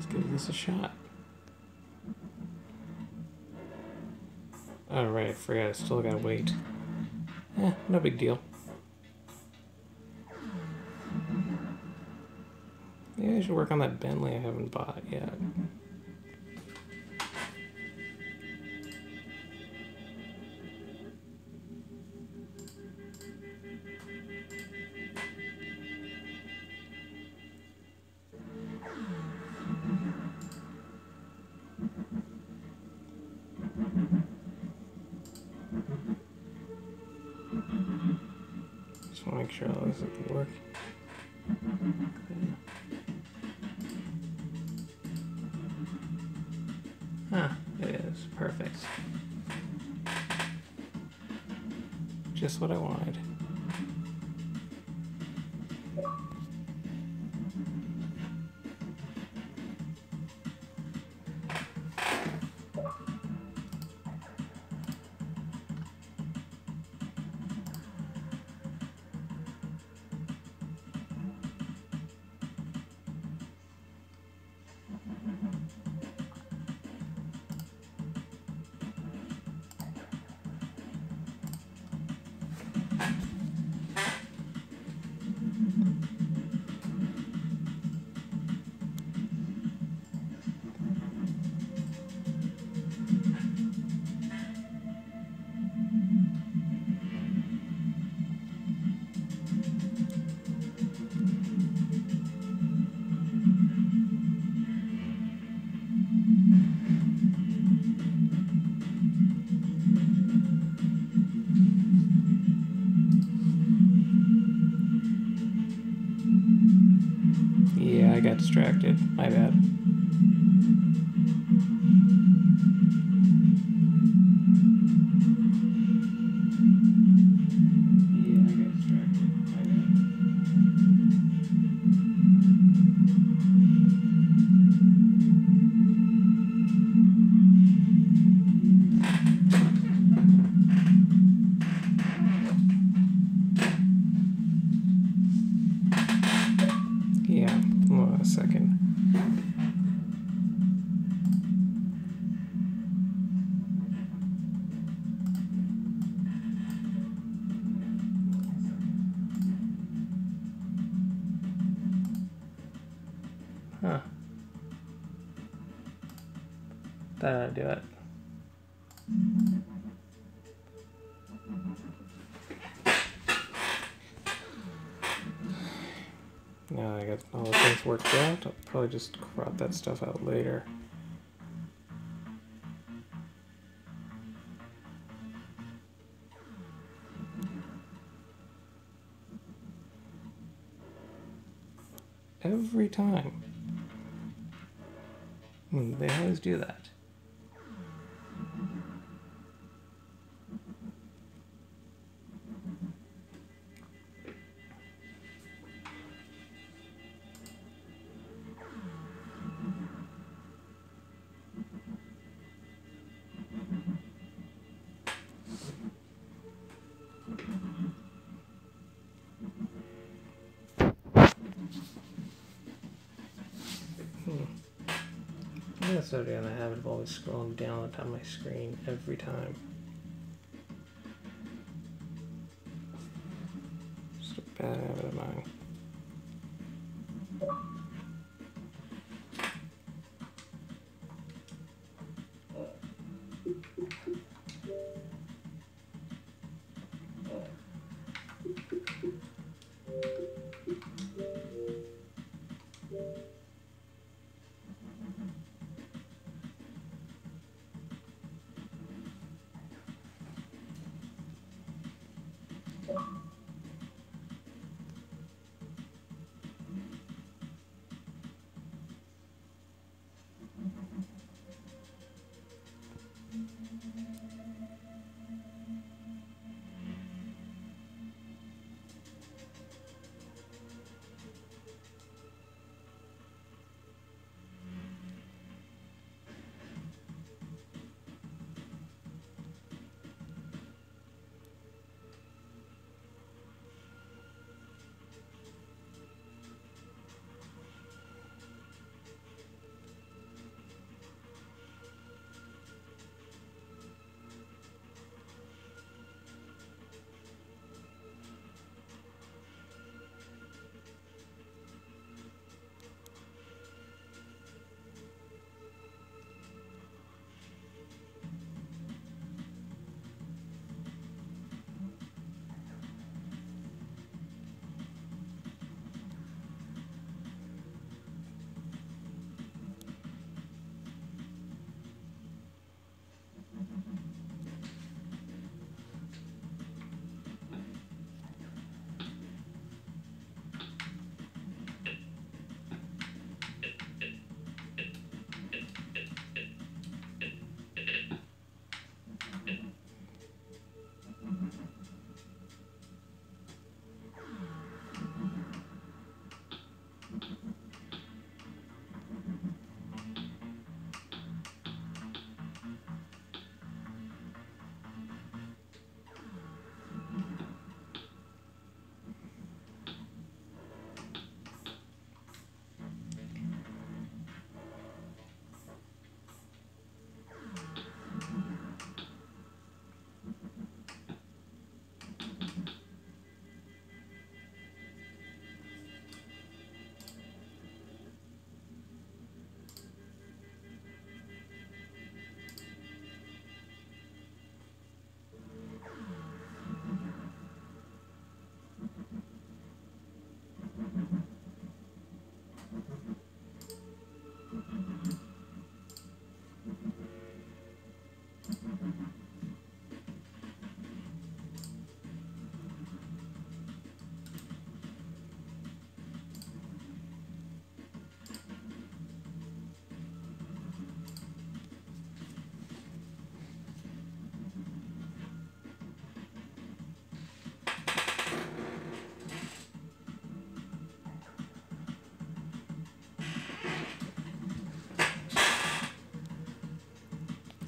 give this a shot. Oh, right, I forgot. I still gotta wait. No big deal. Maybe I should work on that Bentley I haven't bought yet. Just want to make sure all this will work. Huh, it is. Perfect. Just what I wanted. Yeah, I got distracted. My bad. Huh. That'll do it. Now I got all the things worked out. I'll probably just crop that stuff out later. Every time. They always do that. I guess I'm in the habit of always scrolling down the top of my screen every time. Just a bad habit of mine.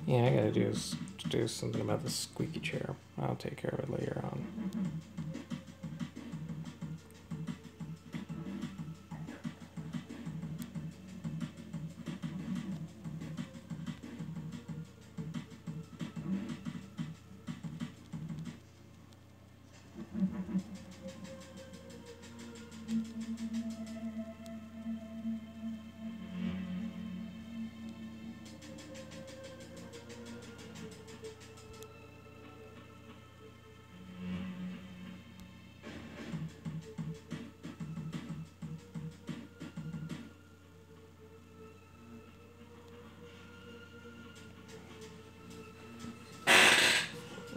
Yeah, I gotta do something about the squeaky chair. I'll take care of it later on.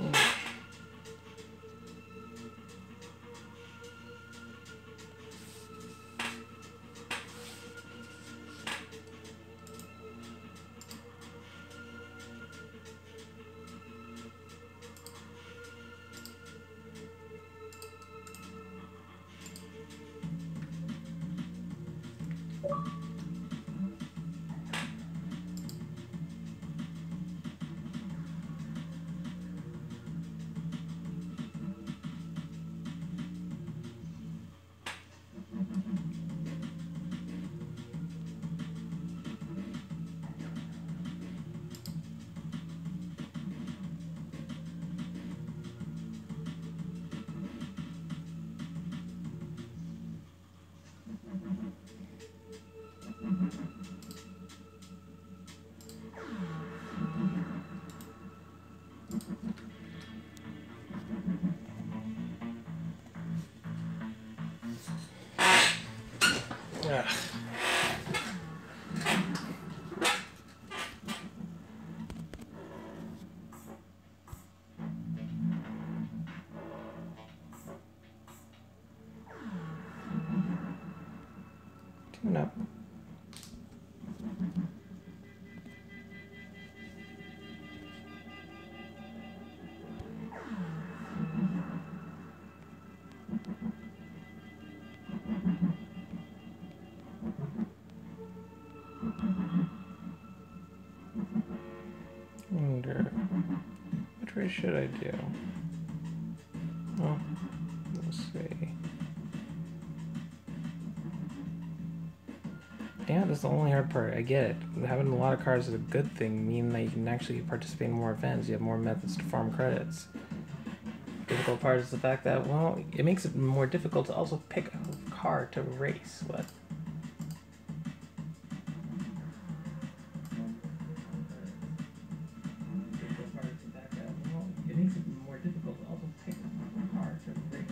Ugh. Tune up. Which way should I do? Well, let's see. Yeah, that's the only hard part. I get it. Having a lot of cars is a good thing, meaning that you can actually participate in more events. You have more methods to farm credits. Difficult part is the fact that, well, it makes it more difficult to also pick a car to race. What? It makes it more difficult to also pick a car to race.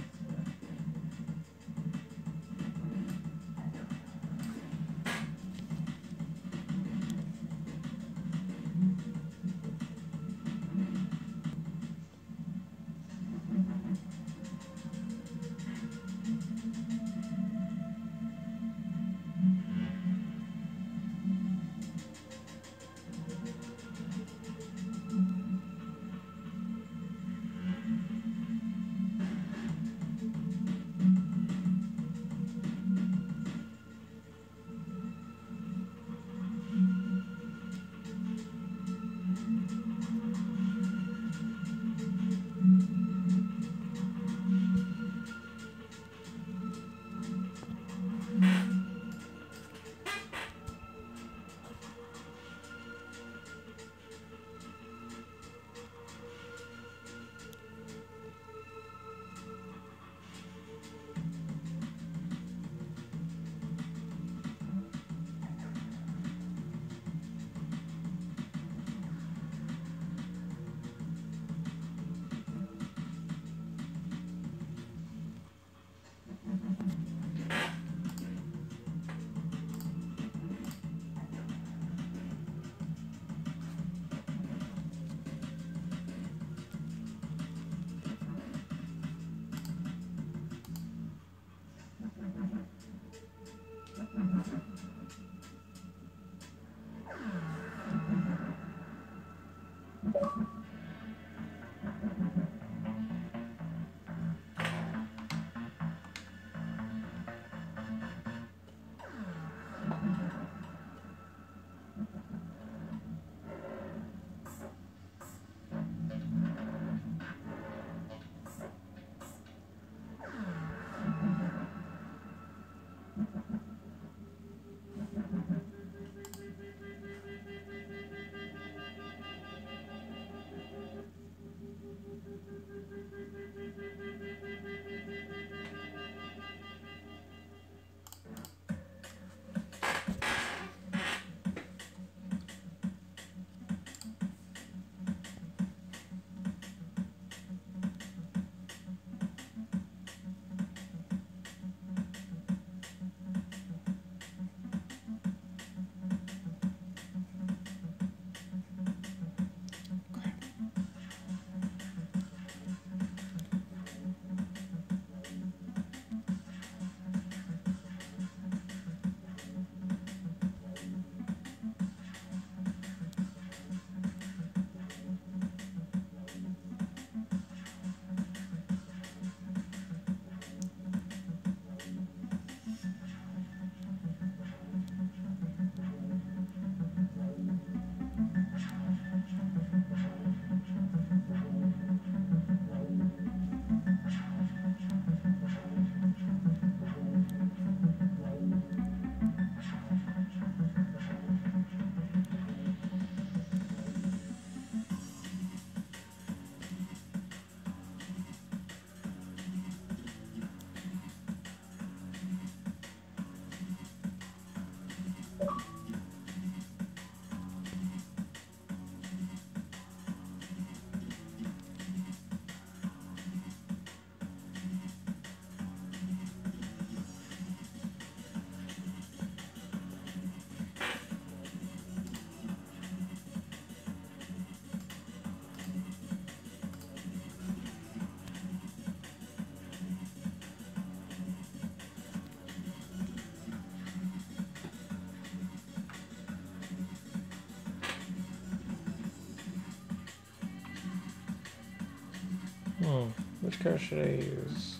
Which car should I use?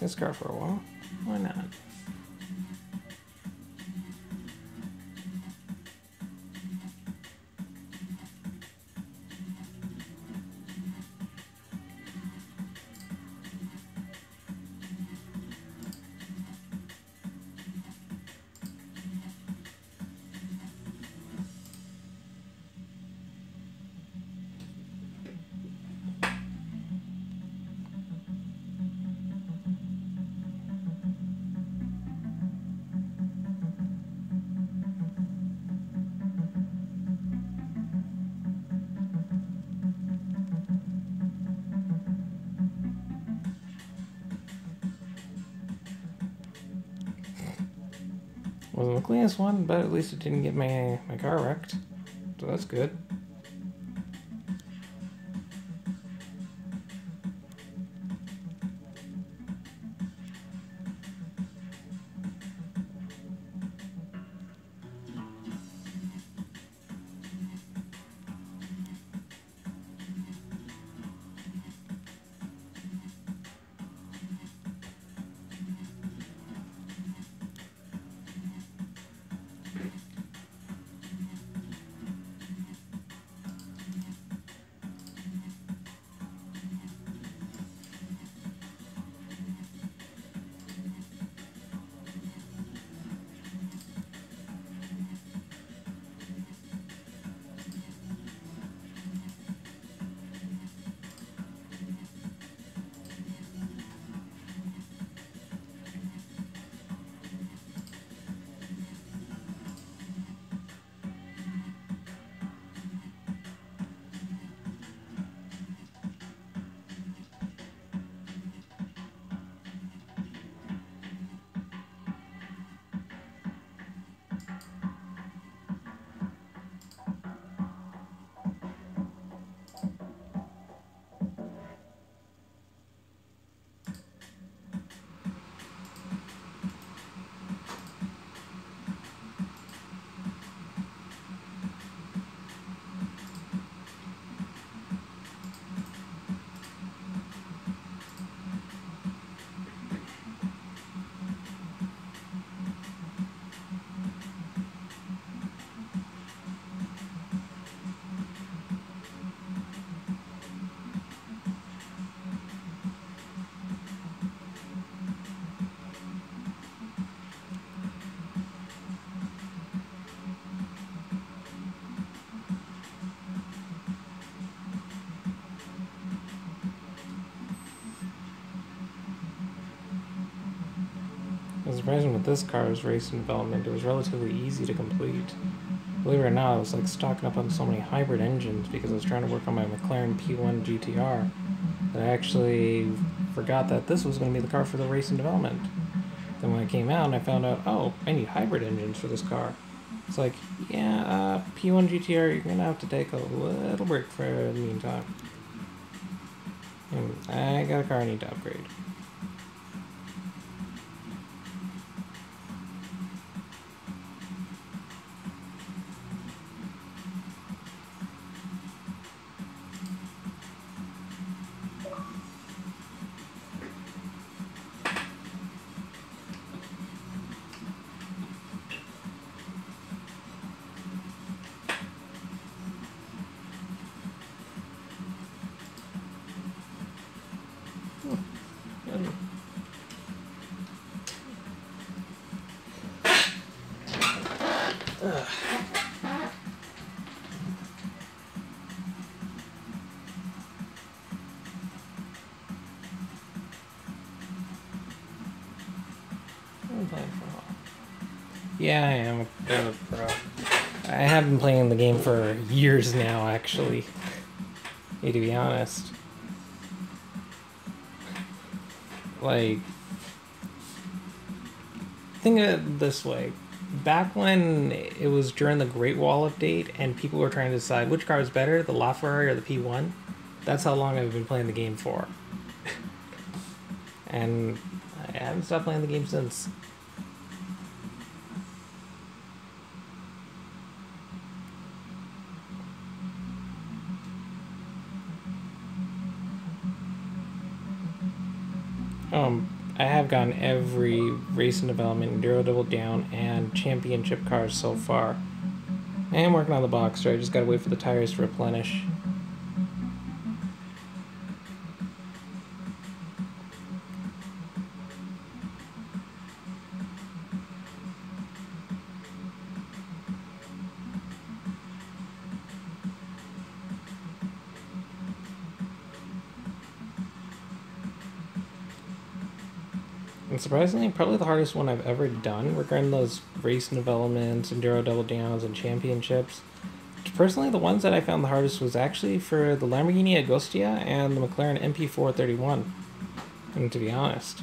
This car for a while. Why not? Wasn't the cleanest one, but at least it didn't get my car wrecked. So that's good. What's surprising with this car's racing development, it was relatively easy to complete. Believe it or not, I was like stocking up on so many hybrid engines because I was trying to work on my McLaren P1 GTR that I actually forgot that this was going to be the car for the racing development. Then when it came out and I found out, oh, I need hybrid engines for this car. It's like, yeah, P1 GTR, you're going to have to take a little break for the meantime. And I got a car I need to upgrade. Yeah, I am a bit of a pro. I have been playing the game for years now, actually. To be honest. Like, think of it this way. Back when it was during the Great Wall update and people were trying to decide which car was better, the LaFerrari or the P1, That's how long I've been playing the game for. And I haven't stopped playing the game since. I have gotten every race and development, Enduro Double Down, and championship cars so far. I am working on the Boxster, I just gotta wait for the tires to replenish. And surprisingly, probably the hardest one I've ever done regarding those race developments, Enduro Double Downs, and championships. Personally, the ones that I found the hardest was actually for the Lamborghini Agostia and the McLaren MP431. And to be honest,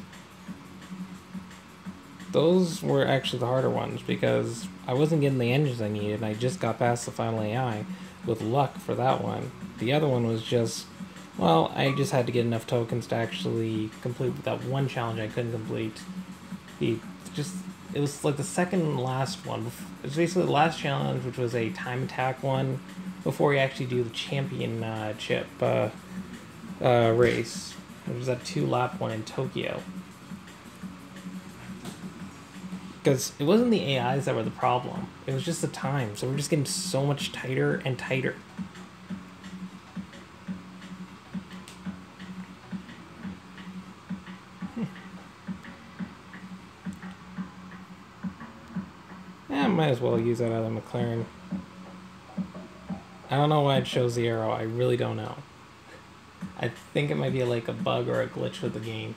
those were actually the harder ones because I wasn't getting the engines I needed and I just got past the final AI with luck for that one. The other one was just, well, I just had to get enough tokens to actually complete that one challenge I couldn't complete. It was like the second last one. It was basically the last challenge, which was a time attack one, before you actually do the championship race. It was that 2-lap one in Tokyo. Because it wasn't the AIs that were the problem. It was just the time. So we're just getting so much tighter and tighter. Yeah, might as well use that other McLaren. I don't know why it shows the arrow. I really don't know. I think it might be like a bug or a glitch with the game.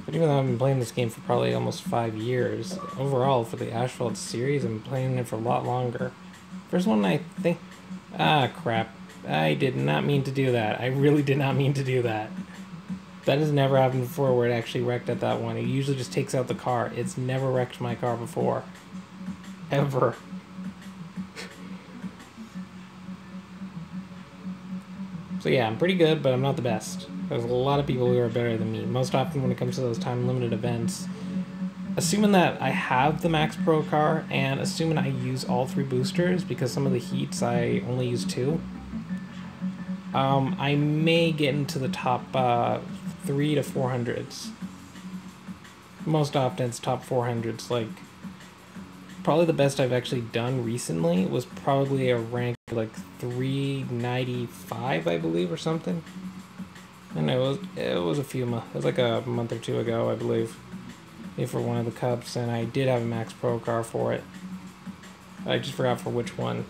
But even though I've been playing this game for probably almost 5 years, overall for the Asphalt series, I'm playing it for a lot longer. First one, I think... Ah, crap. I did not mean to do that. I really did not mean to do that. That has never happened before where it actually wrecked at that one. It usually just takes out the car. It's never wrecked my car before. Ever. So yeah, I'm pretty good, but I'm not the best. There's a lot of people who are better than me. Most often when it comes to those time-limited events, assuming that I have the Max Pro car, and assuming I use all 3 boosters, because some of the heats I only use 2, I may get into the top 3 to 400s. Most often it's top 400s. Like, probably the best I've actually done recently was probably a rank like 395, I believe, or something. And it was it was like a month or 2 ago, I believe, for one of the cups, and I did have a Max Pro car for it. I just forgot for which one.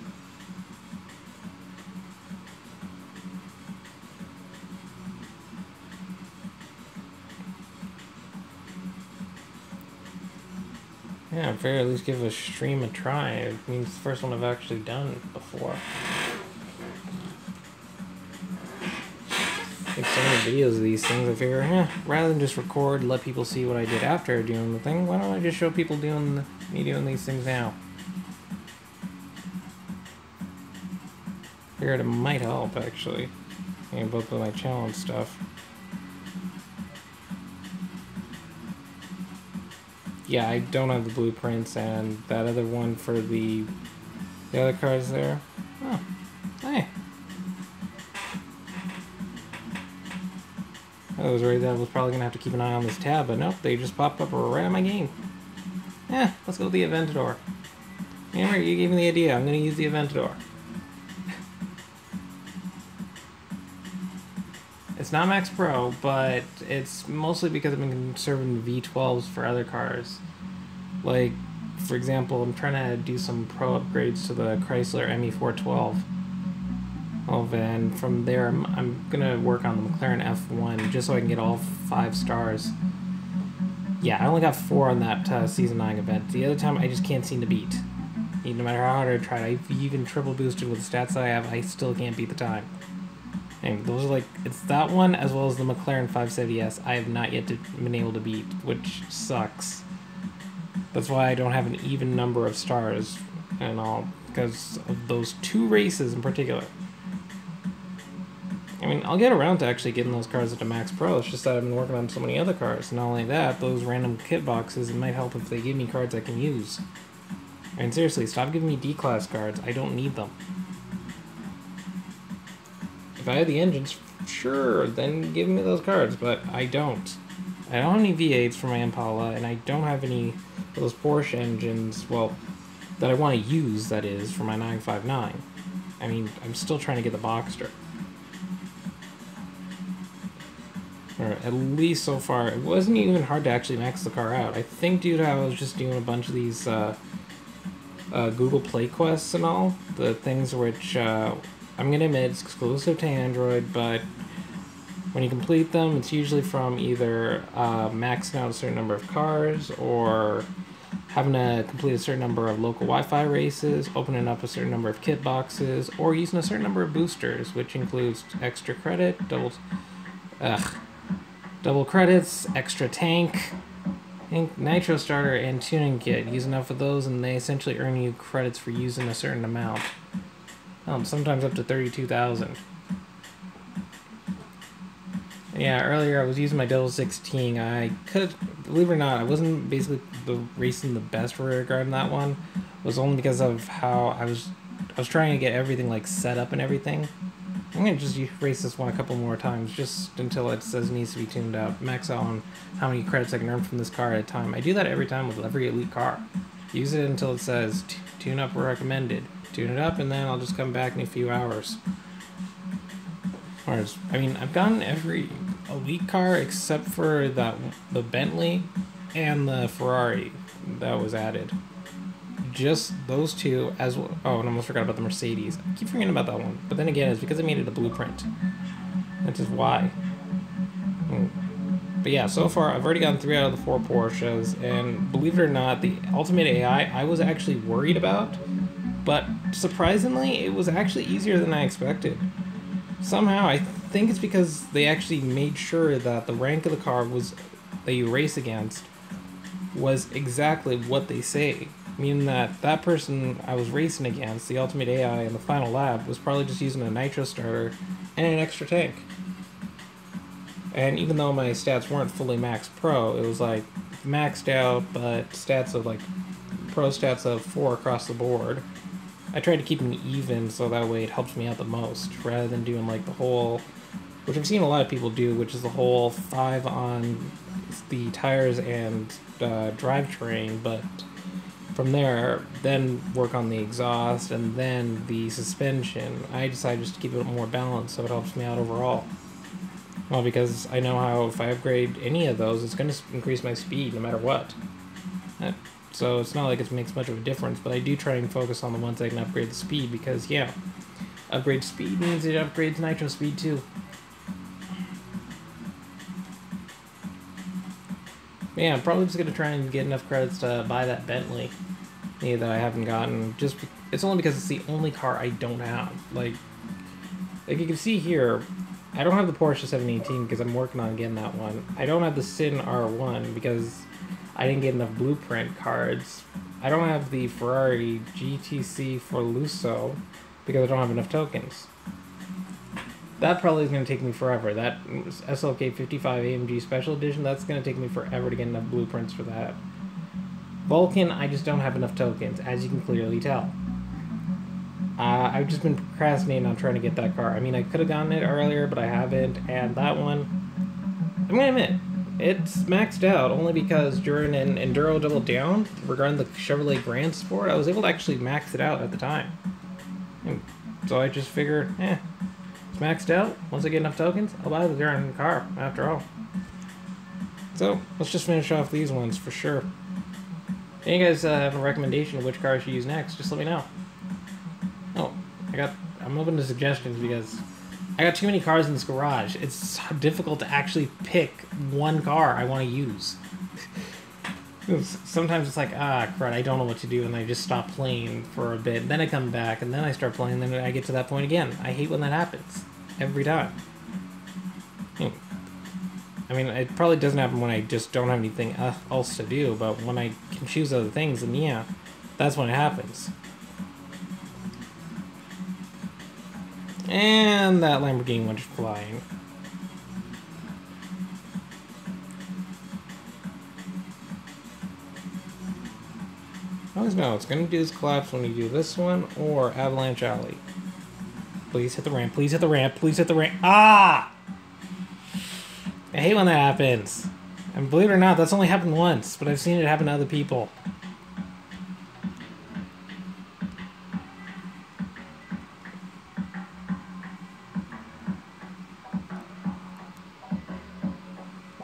Yeah, I figured at least give a stream a try. It means the first one I've actually done before. Like so many videos of these things, I figure, rather than just record, let people see what I did after doing the thing, why don't I just show people me doing these things now? Figured it might help, actually. Both with my challenge stuff. Yeah, I don't have the blueprints, and that other one for the other cars there. Oh, hey. I was worried that I was probably going to have to keep an eye on this tab, but nope, they just popped up right on my game. Yeah, let's go with the Aventador. Remember, you gave me the idea. I'm going to use the Aventador. It's not Max Pro, but it's mostly because I've been conserving V12s for other cars. Like, for example, I'm trying to do some pro upgrades to the Chrysler ME412. And from there, I'm going to work on the McLaren F1 just so I can get all 5 stars. Yeah, I only got 4 on that Season 9 event. The other time, I just can't seem to beat. No matter how hard I tried, I've even triple boosted with the stats that I have, I still can't beat the time. And those are like, it's that one as well as the McLaren 570S I have not yet been able to beat, which sucks. That's why I don't have an even number of stars and all, because of those 2 races in particular. I mean, I'll get around to actually getting those cars into Max Pro, it's just that I've been working on so many other cars. Not only that, those random kit boxes, it might help if they give me cards I can use. And seriously, stop giving me D-Class cards, I don't need them. If I had the engines, sure, then give me those cards, but I don't. I don't have any V8s for my Impala, and I don't have any of those Porsche engines, well, that I want to use, that is, for my 959. I mean, I'm still trying to get the Boxster. Or at least so far, it wasn't even hard to actually max the car out. I think due to how I was just doing a bunch of these Google Play quests and all, the things which, I'm going to admit, it's exclusive to Android, but when you complete them, it's usually from either maxing out a certain number of cars, or having to complete a certain number of local Wi-Fi races, opening up a certain number of kit boxes, or using a certain number of boosters, which includes extra credit, double credits, extra tank, nitro starter, and tuning kit. Use enough of those and they essentially earn you credits for using a certain amount. Sometimes up to 32,000. Yeah, earlier I was using my Devil 16. I could, believe it or not, I wasn't basically racing the best rear guard in that one. It was only because of how I was trying to get everything like set up and everything. I'm gonna just race this one a couple more times, just until it says it needs to be tuned out. Max out on how many credits I can earn from this car at a time. I do that every time with every elite car. Use it until it says tune up recommended. Tune it up, and then I'll just come back in a few hours. Whereas, I mean, I've gotten every elite car except for the Bentley and the Ferrari that was added. Just those two, as well. Oh, and I almost forgot about the Mercedes. I keep forgetting about that one. But then again, it's because I made it a blueprint. That's just why. But yeah, so far, I've already gotten 3 out of the 4 Porsches. And believe it or not, the Ultimate AI, I was actually worried about. But surprisingly, it was actually easier than I expected. Somehow, I think it's because they actually made sure that the rank of the car that you race against was exactly what they say. Meaning that person I was racing against, the Ultimate AI in the final lap, was probably just using a nitro starter and an extra tank. And even though my stats weren't fully max pro, it was like maxed out, but stats of like pro stats of 4 across the board. I tried to keep them even so that way it helps me out the most, rather than doing like the whole, which I've seen a lot of people do, which is the whole 5 on the tires and drivetrain, but from there, then work on the exhaust and then the suspension. I decided just to keep it more balanced so it helps me out overall. Well, because I know how if I upgrade any of those, it's going to increase my speed no matter what. So it's not like it makes much of a difference, but I do try and focus on the ones that can upgrade the speed because, yeah, upgrade speed means it upgrades nitro speed too. But yeah, I'm probably just going to try and get enough credits to buy that Bentley that I haven't gotten. It's only because it's the only car I don't have. Like you can see here, I don't have the Porsche 718 because I'm working on getting that one. I don't have the Sin R1 because I didn't get enough blueprint cards. I don't have the Ferrari GTC for Lusso because I don't have enough tokens. That probably is going to take me forever. That SLK 55 AMG Special Edition, that's going to take me forever to get enough blueprints for that. Vulcan, I just don't have enough tokens, as you can clearly tell. I've just been procrastinating on trying to get that car. I mean, I could have gotten it earlier, but I haven't. And that one, I'm going to admit, it's maxed out only because during an Enduro Double Down, regarding the Chevrolet Grand Sport, I was able to actually max it out at the time. And so I just figured, it's maxed out. Once I get enough tokens, I'll buy the darn car, after all. So, let's just finish off these ones for sure. If you guys have a recommendation of which car I should use next, just let me know. Oh, I'm open to suggestions because I got too many cars in this garage. It's difficult to actually pick one car I want to use. Sometimes it's like, ah, crud, I don't know what to do, and I just stop playing for a bit. Then I come back, and then I start playing, and then I get to that point again. I hate when that happens. Every time. I mean, it probably doesn't happen when I just don't have anything else to do, but when I can choose other things, then yeah, that's when it happens. And that Lamborghini went flying. I always know it's going to do this collapse when you do this one or Avalanche Alley. Please hit the ramp, please hit the ramp, please hit the ramp. Ah! I hate when that happens. And believe it or not, that's only happened once, but I've seen it happen to other people.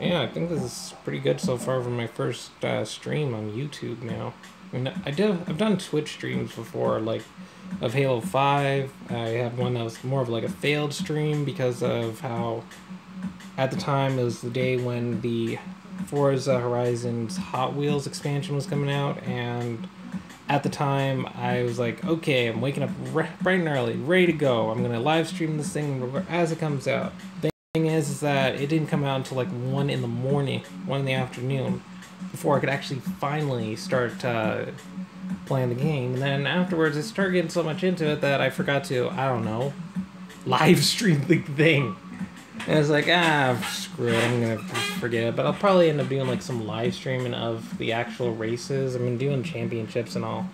Yeah, I think this is pretty good so far for my first stream on YouTube now. I mean, I've done Twitch streams before, like, of Halo 5. I had one that was more of like a failed stream because of how, at the time, it was the day when the Forza Horizon's Hot Wheels expansion was coming out, and at the time, I was like, okay, I'm waking up bright and early, ready to go. I'm going to live stream this thing as it comes out. The thing is that it didn't come out until like 1 in the morning, 1 in the afternoon, before I could actually finally start playing the game. And then afterwards, I started getting so much into it that I forgot to, I don't know, live stream the thing. And it's like, screw it, I'm gonna forget it. But I'll probably end up doing like some live streaming of the actual races. I mean, doing championships and all.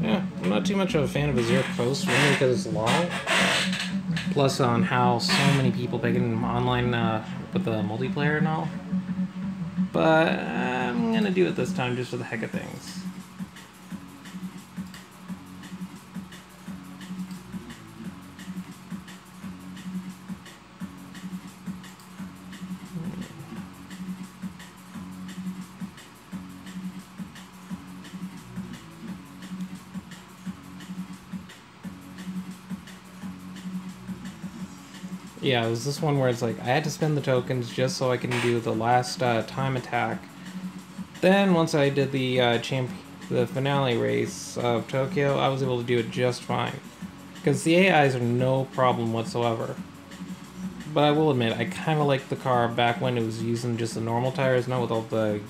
Yeah, I'm not too much of a fan of Azure Coast, mainly because it's long. Plus on how so many people pick it online with the multiplayer and all. But I'm gonna do it this time just for the heck of things. Yeah, it was this one where it's like, I had to spend the tokens just so I can do the last time attack. Then, once I did the finale race of Tokyo, I was able to do it just fine. Because the AIs are no problem whatsoever. But I will admit, I kind of liked the car back when it was using just the normal tires, not with all the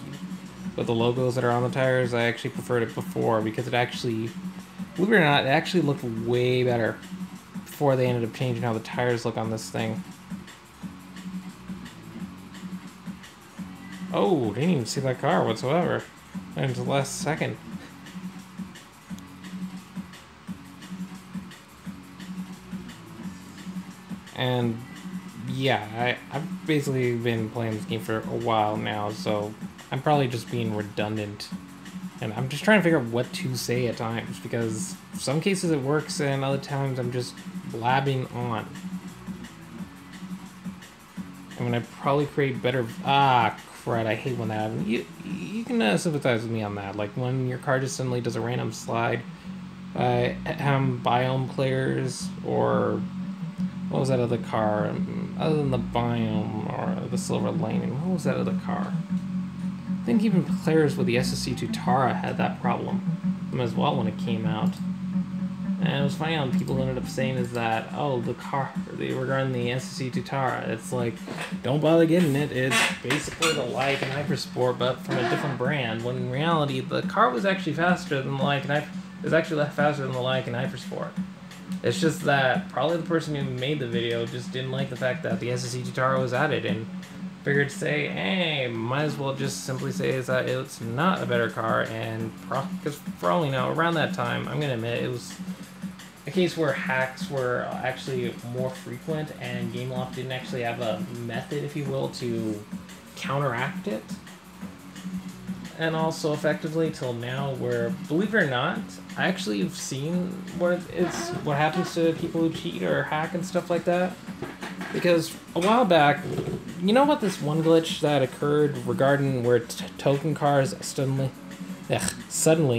logos that are on the tires. I actually preferred it before, because it actually, believe it or not, it actually looked way better before they ended up changing how the tires look on this thing. Oh, didn't even see that car whatsoever until the last second. And yeah, I've basically been playing this game for a while now, so I'm probably just being redundant. And I'm just trying to figure out what to say at times, because some cases it works and other times I'm just blabbing on. I mean, I probably create better... crud, I hate when that happens. You can sympathize with me on that. Like, when your car just suddenly does a random slide. Biome players, or... What was that other car? Other than the Biome or the Silver Lining, what was that other car? I think even players with the SSC Tutara had that problem as well when it came out. And it was funny how people ended up saying is that, oh, the car, regarding the SSC Tutara, it's like, don't bother getting it. It's basically the Like and Hypersport, but from a different brand. When in reality, the car was actually faster than the Like and faster than the Like and Hypersport. It's just that probably the person who made the video just didn't like the fact that the SSC Tutara was added, and figured to say, hey, might as well just simply say is that it's not a better car, and because for all we know, around that time, I'm gonna admit, it was a case where hacks were actually more frequent, and Gameloft didn't actually have a method, if you will, to counteract it. And also effectively till now, where, believe it or not, I actually have seen what happens to people who cheat or hack and stuff like that. Because a while back, you know about this one glitch that occurred regarding where token cars suddenly,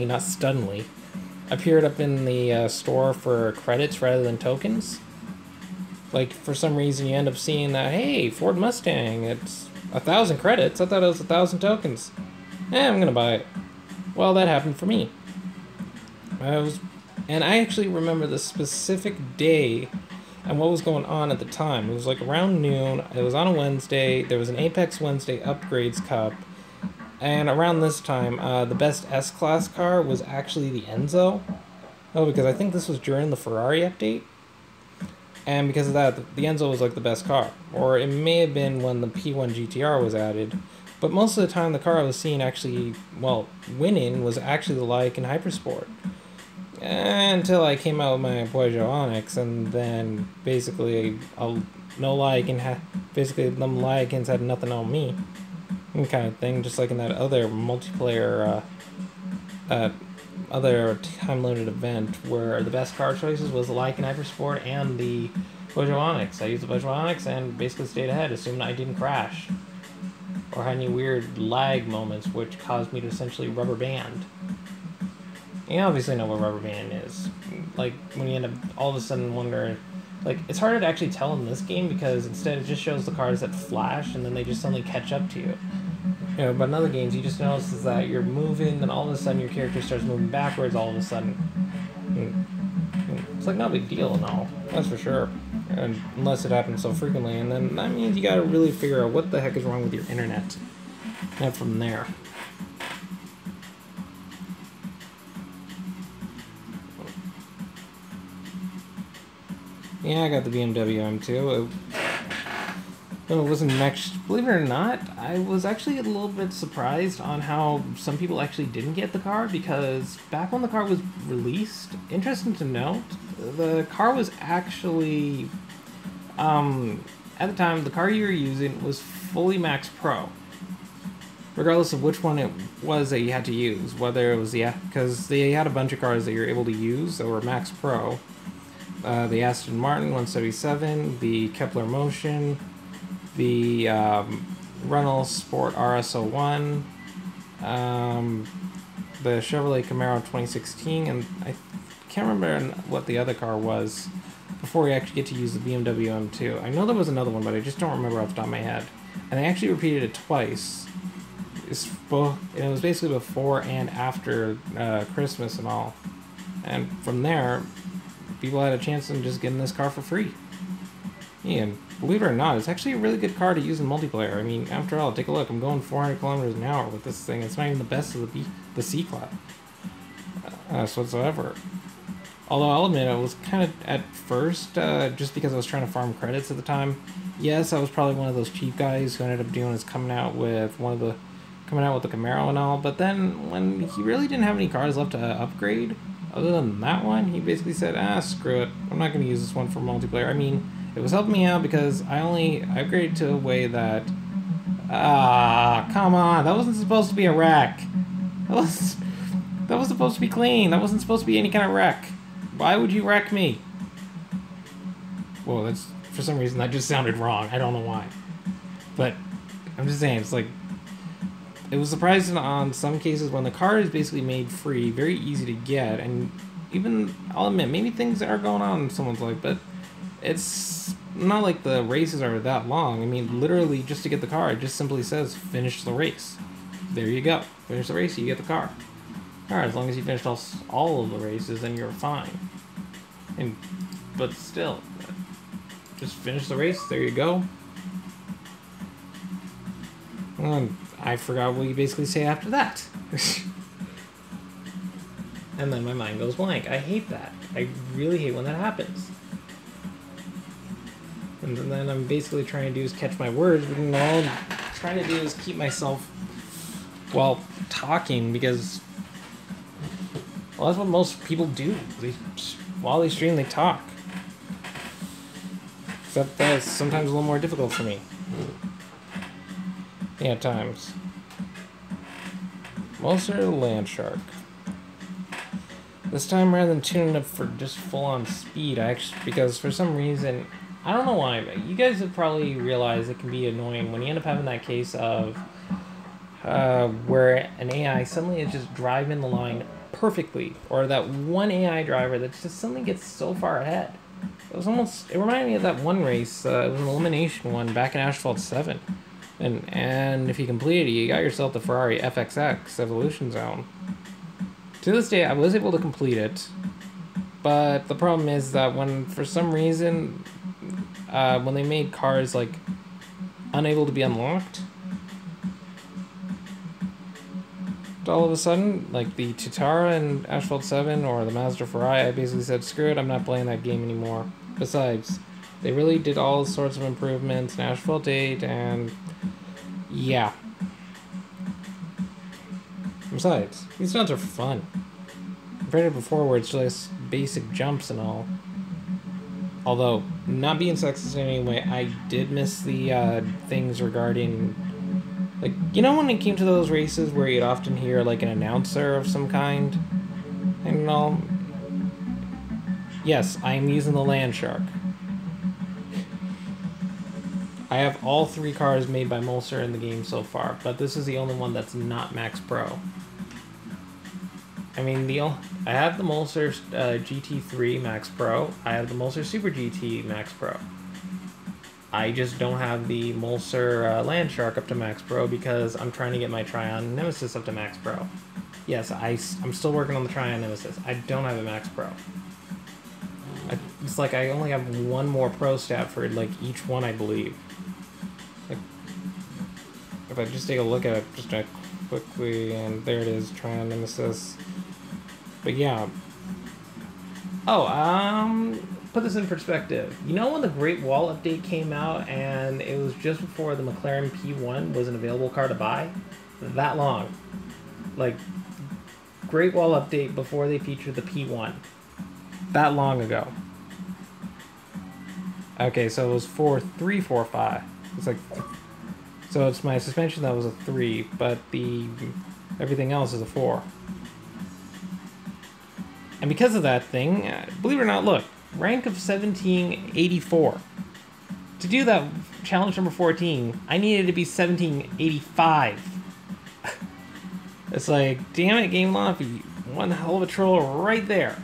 not suddenly, appeared up in the store for credits rather than tokens? Like, for some reason, you end up seeing that, hey, Ford Mustang, it's 1,000 credits. I thought it was 1,000 tokens. I'm gonna buy it. Well, that happened for me. And I actually remember the specific day and what was going on at the time. It was like around noon. It was on a Wednesday. There was an Apex Wednesday Upgrades Cup. And around this time, the best S-Class car was actually the Enzo. Oh, because I think this was during the Ferrari update. And because of that, the Enzo was like the best car. Or it may have been when the P1 GTR was added. But most of the time, the car I was seeing actually, well, winning was actually the Lycan Hypersport. Until I came out with my Peugeot Onyx, and then basically, no Lycan basically, them Lycans had nothing on me. Kind of thing, just like in that other multiplayer, other time-limited event where the best car choices was the Lycan Hypersport and the Peugeot Onyx. I used the Peugeot Onyx and basically stayed ahead, assuming I didn't crash or had any weird lag moments which caused me to essentially rubber band. You obviously know what rubber band is. Like, when you end up all of a sudden wondering, like, it's harder to actually tell in this game because instead it just shows the cars that flash and then they just suddenly catch up to you. You know, but in other games, you just notice is that you're moving, then all of a sudden your character starts moving backwards all of a sudden. It's like no big deal and all, that's for sure. And unless it happens so frequently, and then that means you gotta really figure out what the heck is wrong with your internet. And from there. Yeah, I got the BMW M2. It wasn't next. Believe it or not, I was actually a little bit surprised on how some people actually didn't get the car, because back when the car was released, interesting to note, the car was actually, at the time, the car you were using was fully Max Pro. Regardless of which one it was that you had to use, whether it was because they had a bunch of cars that you were able to use that were Max Pro. The Aston Martin 177, the Kepler Motion, the Renault Sport RS01, the Chevrolet Camaro 2016, and I can't remember what the other car was before we actually get to use the BMW M2. I know there was another one, but I just don't remember off the top of my head. And they actually repeated it twice. And it was basically before and after Christmas and all. And from there, people had a chance of just getting this car for free. Yeah, and believe it or not, it's actually a really good car to use in multiplayer. I mean, after all, take a look. I'm going 400 kilometers an hour with this thing. It's not even the best of the C-Class whatsoever. Although I'll admit, I was kind of, at first, just because I was trying to farm credits at the time, yes, I was probably one of those cheap guys who ended up doing is coming out with the Camaro and all, but then when he really didn't have any cars left to upgrade, other than that one, he basically said, screw it, I'm not going to use this one for multiplayer. I mean, it was helping me out because I upgraded to a way that, come on, that wasn't supposed to be a wreck. That was supposed to be clean. That wasn't supposed to be any kind of wreck. Why would you wreck me? Well, that's, for some reason, that just sounded wrong. I don't know why. But, I'm just saying, it's like, it was surprising on some cases when the car is basically made free, very easy to get, and even, I'll admit, maybe things are going on in someone's life, but it's not like the races are that long. I mean, literally, just to get the car, it just simply says, finish the race. There you go. Finish the race, you get the car. Alright, as long as you finished all of the races, then you're fine. But still, just finish the race, there you go. And I forgot what you basically say after that. And then my mind goes blank. I hate that. I really hate when that happens. And then I'm basically trying to do is catch my words, but all I'm trying to do is keep myself, well, talking, because, well, that's what most people do. While they stream, they talk. Except that it's sometimes a little more difficult for me. Yeah, at times. Monster Landshark. This time, rather than tuning up for just full-on speed, because for some reason, I don't know why, but you guys have probably realized it can be annoying when you end up having that case of where an AI suddenly is just driving the line perfectly, or that one AI driver that just suddenly gets so far ahead. It reminded me of that one race. It was an elimination one back in Asphalt 7. And if you completed it, you got yourself the Ferrari FXX Evolution Zone. To this day, I was able to complete it. But the problem is that for some reason, when they made cars, like, unable to be unlocked, all of a sudden, like the Tutara in Asphalt 7 or the Mazda Ferrari, I basically said, screw it, I'm not playing that game anymore. Besides, they really did all sorts of improvements in Asphalt 8, and yeah. Besides, these stunts are fun. Compared to before where it's just basic jumps and all. Although, not being sexist in any way, I did miss the things regarding... Like, you know when it came to those races where you'd often hear, like, an announcer of some kind? And all? Yes, I am using the Land Shark. I have all 3 cars made by Mulser in the game so far, but this is the only one that's not Max Pro. I mean, I have the Mulser GT3 Max Pro. I have the Mulser Super GT Max Pro. I just don't have the Mulser Land Shark up to Max Pro because I'm trying to get my Trion Nemesis up to Max Pro. Yes, I'm still working on the Trion Nemesis. I don't have a Max Pro. It's like I only have one more Pro stat for like each one, I believe. Like, if I just take a look at it just quickly, and there it is, Trion Nemesis. But yeah. Oh, put this in perspective. You know when the Great Wall update came out and it was just before the McLaren P1 was an available car to buy? That long. Like, Great Wall update before they featured the P1. That long ago. Okay, so it was 345. It's like, so it's my suspension that was a 3, but everything else is a 4. And because of that thing, believe it or not, look, rank of 1784. To do that challenge number 14, I needed to be 1785. It's like, damn it, Game Lobby, one hell of a troll right there.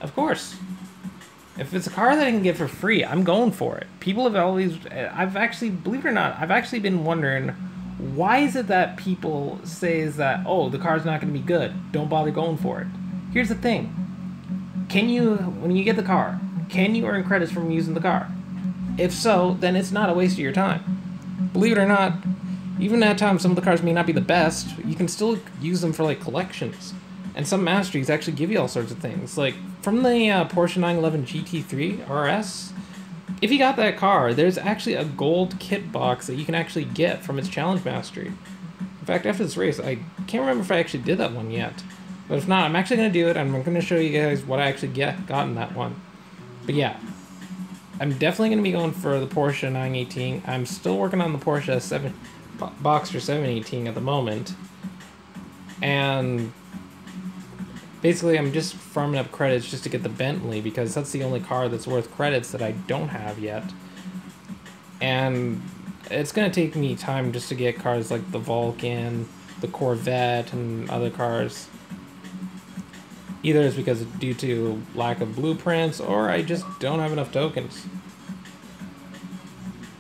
Of course. If it's a car that I can get for free, I'm going for it. People have always, believe it or not, I've actually been wondering, why is it that people say that, oh, the car's not going to be good, don't bother going for it? Here's the thing. When you get the car, can you earn credits from using the car? If so, then it's not a waste of your time. Believe it or not, even at times some of the cars may not be the best, you can still use them for like collections. And some masteries actually give you all sorts of things. Like, from the Porsche 911 GT3 RS, if you got that car, there's actually a gold kit box that you can actually get from its challenge mastery. In fact, after this race, I can't remember if I actually did that one yet. But if not, I'm actually going to do it, and I'm going to show you guys what I actually got in that one. But yeah, I'm definitely going to be going for the Porsche 918. I'm still working on the Porsche Boxster 718 at the moment. And basically, I'm just farming up credits just to get the Bentley, because that's the only car that's worth credits that I don't have yet. And it's going to take me time just to get cars like the Vulcan, the Corvette, and other cars. Either it's because it's due to lack of blueprints, or I just don't have enough tokens.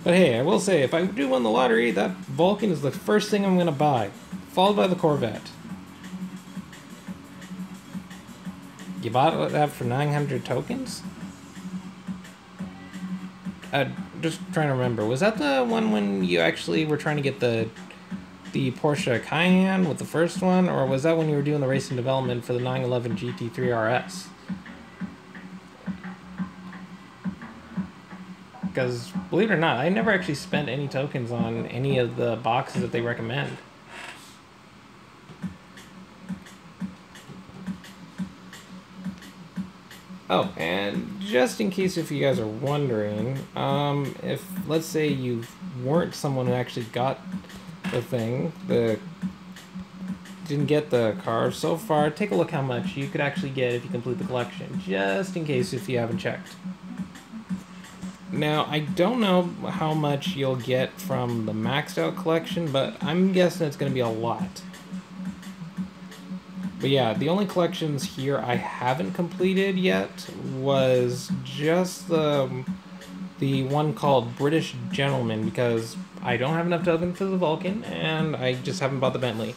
But hey, I will say, if I do win the lottery, that Vulcan is the first thing I'm going to buy, followed by the Corvette. You bought that for 900 tokens? Just trying to remember. Was that the one when you actually were trying to get the Porsche Cayenne with the first one? Or was that when you were doing the racing development for the 911 GT3 RS? Because, believe it or not, I never actually spent any tokens on any of the boxes that they recommend. Oh, and just in case if you guys are wondering, if, let's say you weren't someone who actually got the thing, didn't get the car so far, take a look how much you could actually get if you complete the collection, just in case if you haven't checked. Now, I don't know how much you'll get from the maxed out collection, but I'm guessing it's going to be a lot. But yeah, the only collections here I haven't completed yet was just the one called British Gentleman, because I don't have enough Dublin for the Vulcan, and I just haven't bought the Bentley.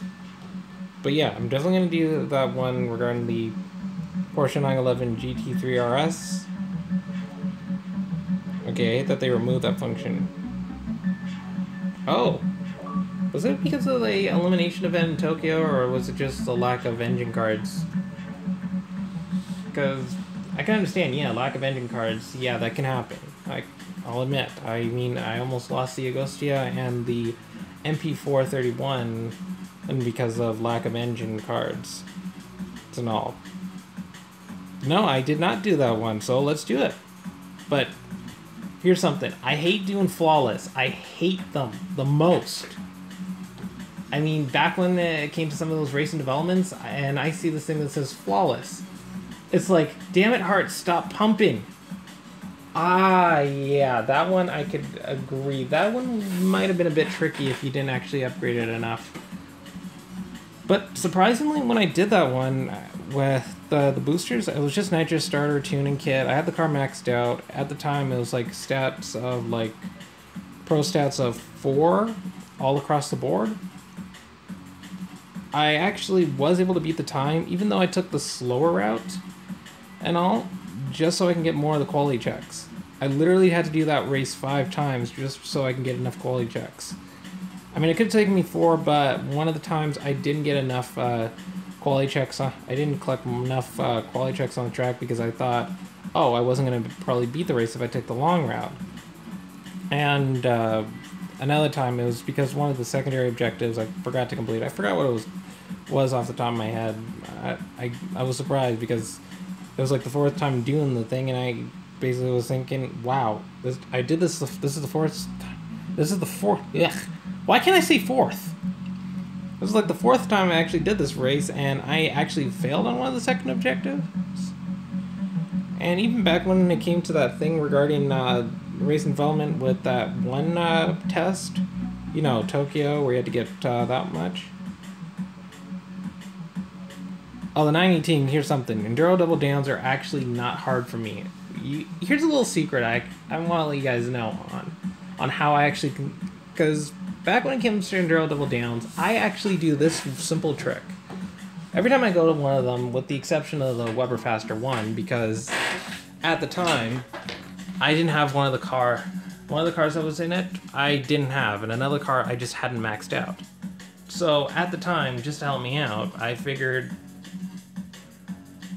But yeah, I'm definitely going to do that one regarding the Porsche 911 GT3 RS. Okay, I hate that they removed that function. Oh! Was it because of the elimination event in Tokyo, or was it just the lack of engine cards? Because I can understand, yeah, lack of engine cards, yeah, that can happen. I'll admit. I mean, I almost lost the Agostia and the MP431 and because of lack of engine cards. It's an all. No, I did not do that one, so let's do it. But here's something. I hate doing flawless. I hate them the most. I mean, back when it came to some of those racing developments, and I see this thing that says flawless. It's like, damn it, heart, stop pumping. Ah, yeah, that one I could agree. That one might have been a bit tricky if you didn't actually upgrade it enough. But surprisingly, when I did that one with the boosters, it was just nitrous starter tuning kit. I had the car maxed out. At the time, it was like stats of like pro stats of 4 all across the board. I actually was able to beat the time, even though I took the slower route and all, just so I can get more of the quality checks. I literally had to do that race 5 times just so I can get enough quality checks. I mean, it could have taken me 4, but one of the times I didn't get enough quality checks. I didn't collect enough quality checks on the track because I thought, oh, I wasn't going to probably beat the race if I took the long route. And another time, it was because one of the secondary objectives I forgot to complete. I forgot what it was off the top of my head. I was surprised because it was like the 4th time doing the thing, and I basically was thinking, wow, I did this. This is the 4th. This is the 4th. Yeah. Why can't I say 4th? It was like the 4th time I actually did this race, and I actually failed on one of the second objectives. And even back when it came to that thing regarding race development with that one test, you know, Tokyo, where you had to get that much. Oh, the 918, here's something. Enduro double downs are actually not hard for me. Here's a little secret I want to let you guys know on how I actually can, because back when it comes to Enduro double downs, I actually do this simple trick. Every time I go to one of them, with the exception of the Weber Faster 1, because at the time, I didn't have one of the cars that was in it, I didn't have, and another car I just hadn't maxed out. So at the time, just to help me out, I figured,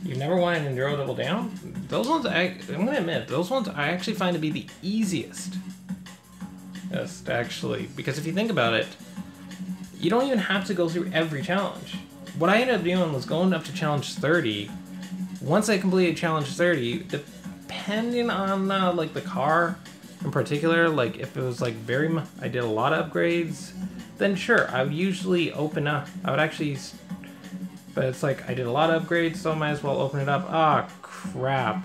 you've never won an Enduro double down? Those ones, I'm gonna admit, those ones I actually find to be the easiest. Yes, actually, because if you think about it, you don't even have to go through every challenge. What I ended up doing was going up to challenge 30. Once I completed challenge 30, depending on like the car in particular, like if it was like I did a lot of upgrades, then sure, I would usually open up. I would actually, but it's like I did a lot of upgrades, so I might as well open it up. Ah, crap.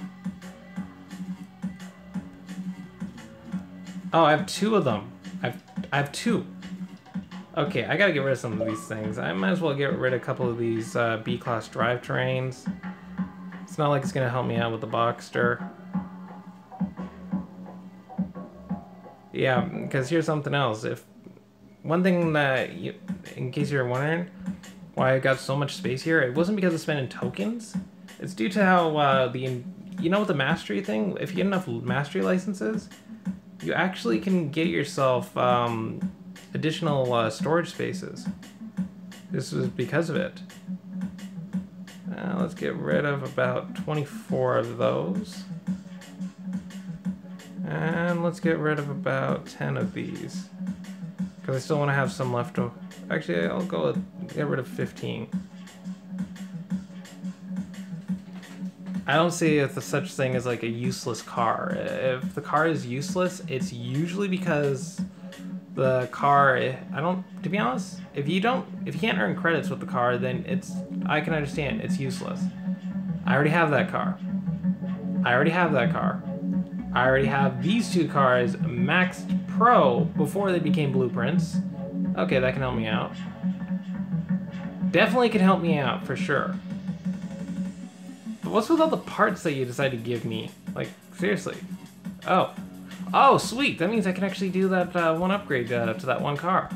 Oh, I have 2 of them. I have 2. Okay, I gotta get rid of some of these things. I might as well get rid of a couple of these B-class drivetrains. It's not like it's gonna help me out with the Boxster. Yeah, because here's something else. One thing that, in case you're wondering why I got so much space here, it wasn't because of spending tokens. It's due to how you know, with the mastery thing, if you get enough mastery licenses, you actually can get yourself additional storage spaces. This was because of it. Let's get rid of about 24 of those. And let's get rid of about 10 of these. Because I still want to have some left over. Actually, I'll go with get rid of 15. I don't see if there's such thing as like a useless car. If the car is useless, it's usually because the car, to be honest, if you can't earn credits with the car, then I can understand, it's useless. I already have that car. I already have these 2 cars maxed pro before they became blueprints. Okay, that can help me out. definitely can help me out, for sure. But what's with all the parts that you decided to give me? Like, seriously. Oh. Oh, sweet! That means I can actually do that one upgrade to that one car.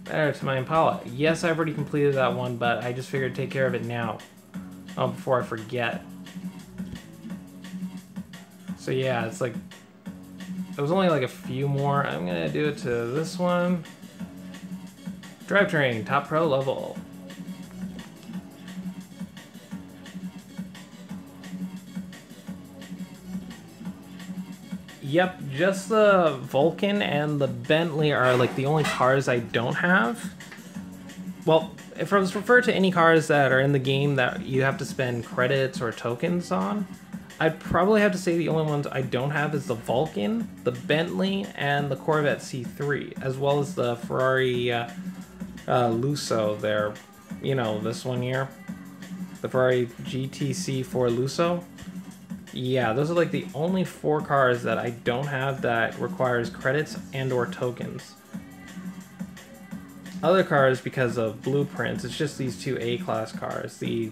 There, to my Impala. Yes, I've already completed that one, but I just figured to take care of it now. Oh, before I forget. So yeah, it's like... There was only like a few more. I'm gonna do it to this one. Drivetrain, top pro level. Yep, just the Vulcan and the Bentley are like the only cars I don't have. Well, if I was to refer to any cars that are in the game that you have to spend credits or tokens on, I'd probably have to say the only ones I don't have is the Vulcan, the Bentley, and the Corvette C3, as well as the Ferrari Lusso there. You know, this one here. The Ferrari GTC 4 Lusso. Yeah, those are like the only 4 cars that I don't have that requires credits and or tokens. Other cars, because of blueprints, it's just these 2 A-class cars. The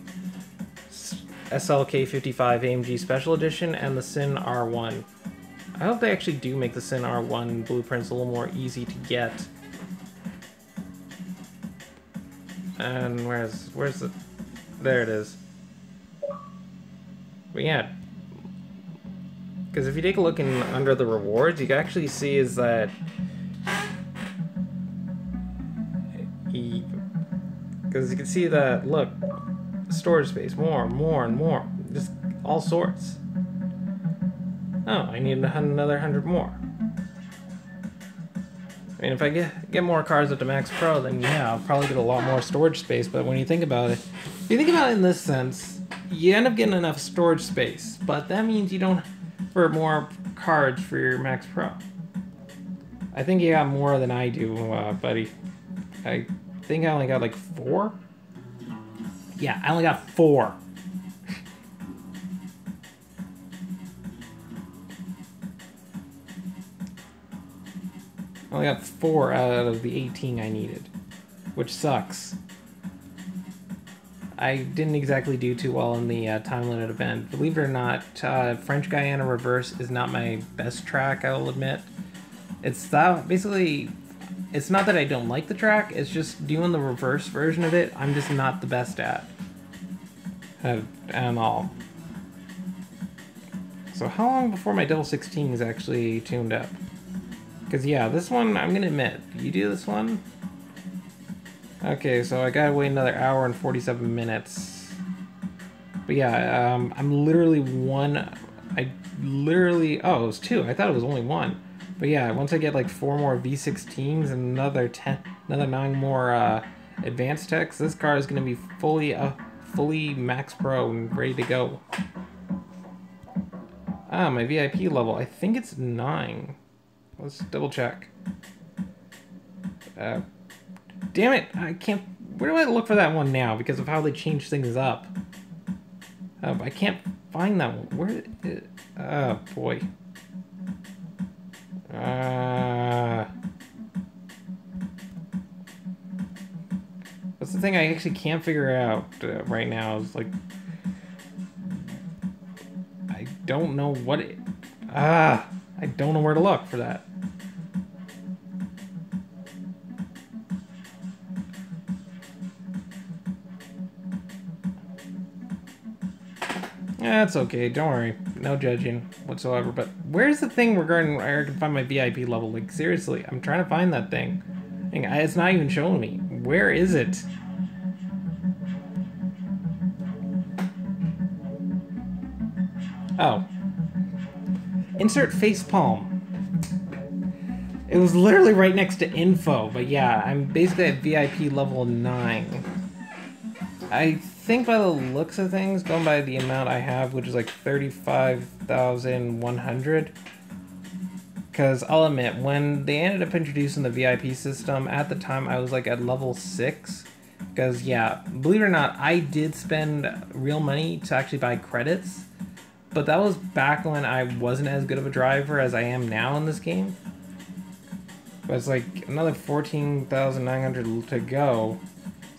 SLK 55 AMG Special Edition and the Sin R1. I hope they actually do make the Sin R1 blueprints a little more easy to get. And where's the... There it is. But yeah. Because if you take a look in under the rewards, you can actually see is that... Because you can see that, look, storage space, more, and more. Just all sorts. Oh, I need another 100 more. I mean, if I get more cars up to Max Pro, then yeah, I'll probably get a lot more storage space. But when you think about it, if you think about it in this sense, you end up getting enough storage space. But that means you don't for more cards for your Max Pro. I think you got more than I do, buddy. I think I only got like 4? Yeah, I only got 4. I only got 4 out of the 18 I needed, which sucks. I didn't exactly do too well in the time limit event. Believe it or not, French Guiana Reverse is not my best track, I will admit. It's that, basically, it's not that I don't like the track, it's just doing the reverse version of it, I'm just not the best at all. So how long before my double 16 is actually tuned up? Because yeah, this one, I'm gonna admit, you do this one? Okay, so I gotta wait another hour and 47 minutes. But yeah, I'm literally oh, it was 2, I thought it was only 1. But yeah, once I get like 4 more V16s and another 9 more advanced techs, this car is gonna be fully Max Pro and ready to go. Ah, my VIP level, I think it's 9. Let's double check. Damn it, I can't... Where do I look for that one now? Because of how they change things up. I can't find that one. Where... Oh, boy. That's the thing I actually can't figure out right now. Is like... I don't know what it... I don't know where to look for that. That's okay, don't worry. No judging whatsoever. But where's the thing regarding where I can find my VIP level? Like, seriously, I'm trying to find that thing. It's not even showing me. Where is it? Oh. Insert facepalm. It was literally right next to info, but yeah, I'm basically at VIP level 9. I think by the looks of things, going by the amount I have, which is like 35,100, because I'll admit, when they ended up introducing the VIP system, at the time I was like at level 6, because yeah, believe it or not, I did spend real money to actually buy credits, but that was back when I wasn't as good of a driver as I am now in this game. But it's like another 14,900 to go.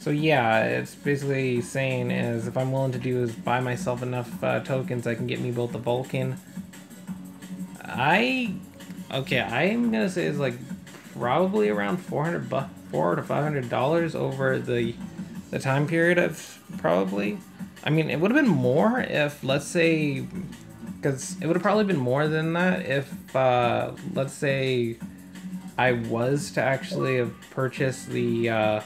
So yeah, it's basically saying is if I'm willing to do is buy myself enough tokens that can get me both the Vulcan. Okay, I'm gonna say it's like probably around 400 to $500 over the time period of probably. I mean, it would have been more if, let's say, because it would have probably been more than that if, let's say, I was to actually have purchased the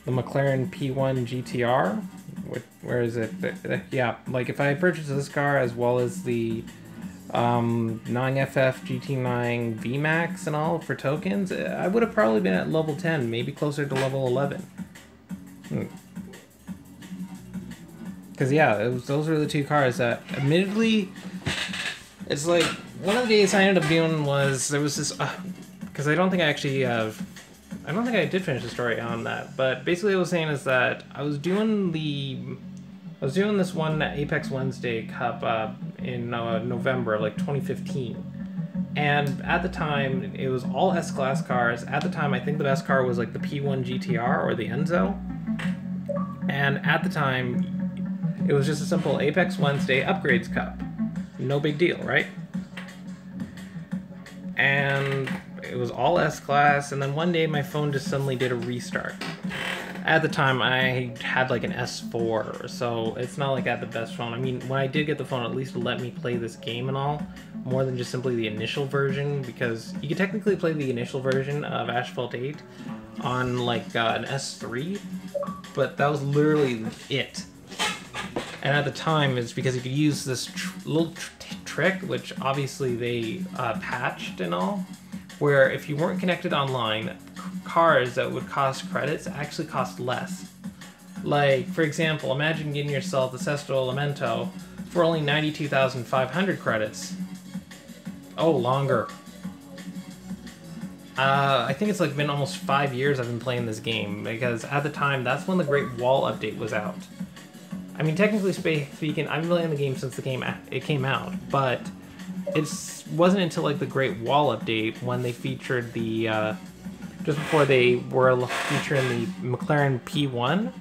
McLaren P1 GTR. Where is it? Yeah, like if I purchased this car as well as the 9FF GT9 VMAX and all for tokens, I would have probably been at level 10, maybe closer to level 11. Because yeah, those were the two cars that, admittedly, it's like one of the days I ended up doing was there was this, because I don't think I did finish the story on that. But basically, what I was saying is that I was doing this one Apex Wednesday Cup in November, like 2015. And at the time, it was all S-Class cars. At the time, I think the best car was like the P1 GTR or the Enzo. And at the time, it was just a simple Apex Wednesday Upgrades Cup. No big deal, right? And it was all S-Class, and then one day my phone just suddenly did a restart. At the time, I had like an S4, so it's not like I had the best phone. I mean, when I did get the phone, at least it let me play this game and all, more than just simply the initial version, because you could technically play the initial version of Asphalt 8 on like an S3, but that was literally it. And at the time, it's because you could use this little trick, which obviously they patched and all, where if you weren't connected online, cars that would cost credits actually cost less. Like, for example, imagine getting yourself the Sesto Elemento for only 92,500 credits. Oh, longer. I think it's like been almost 5 years I've been playing this game, because at the time, that's when the Great Wall update was out. I mean, technically speaking, I've been playing the game since it came out, but it wasn't until like the Great Wall update when they featured the, just before they were featuring the McLaren P1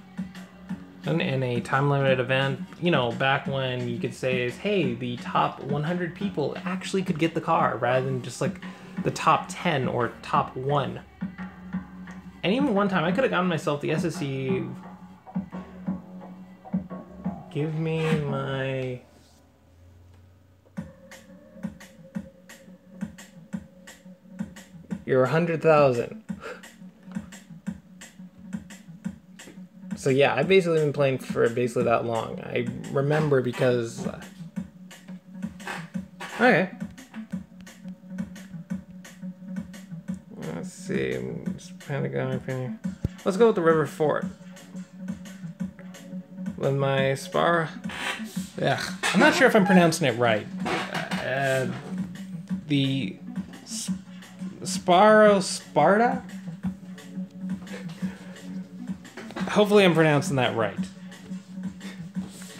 in a time-limited event, you know, back when you could say is, hey, the top 100 people actually could get the car, rather than just like the top 10 or top 1. And even one time, I could have gotten myself the SSE... Give me my... You're 100,000. So yeah, I've basically been playing for basically that long. I remember because... Okay. Let's see. Pentagon. Let's go with the River Fort. With my yeah, I'm not sure if I'm pronouncing it right. The Sparta? Hopefully I'm pronouncing that right.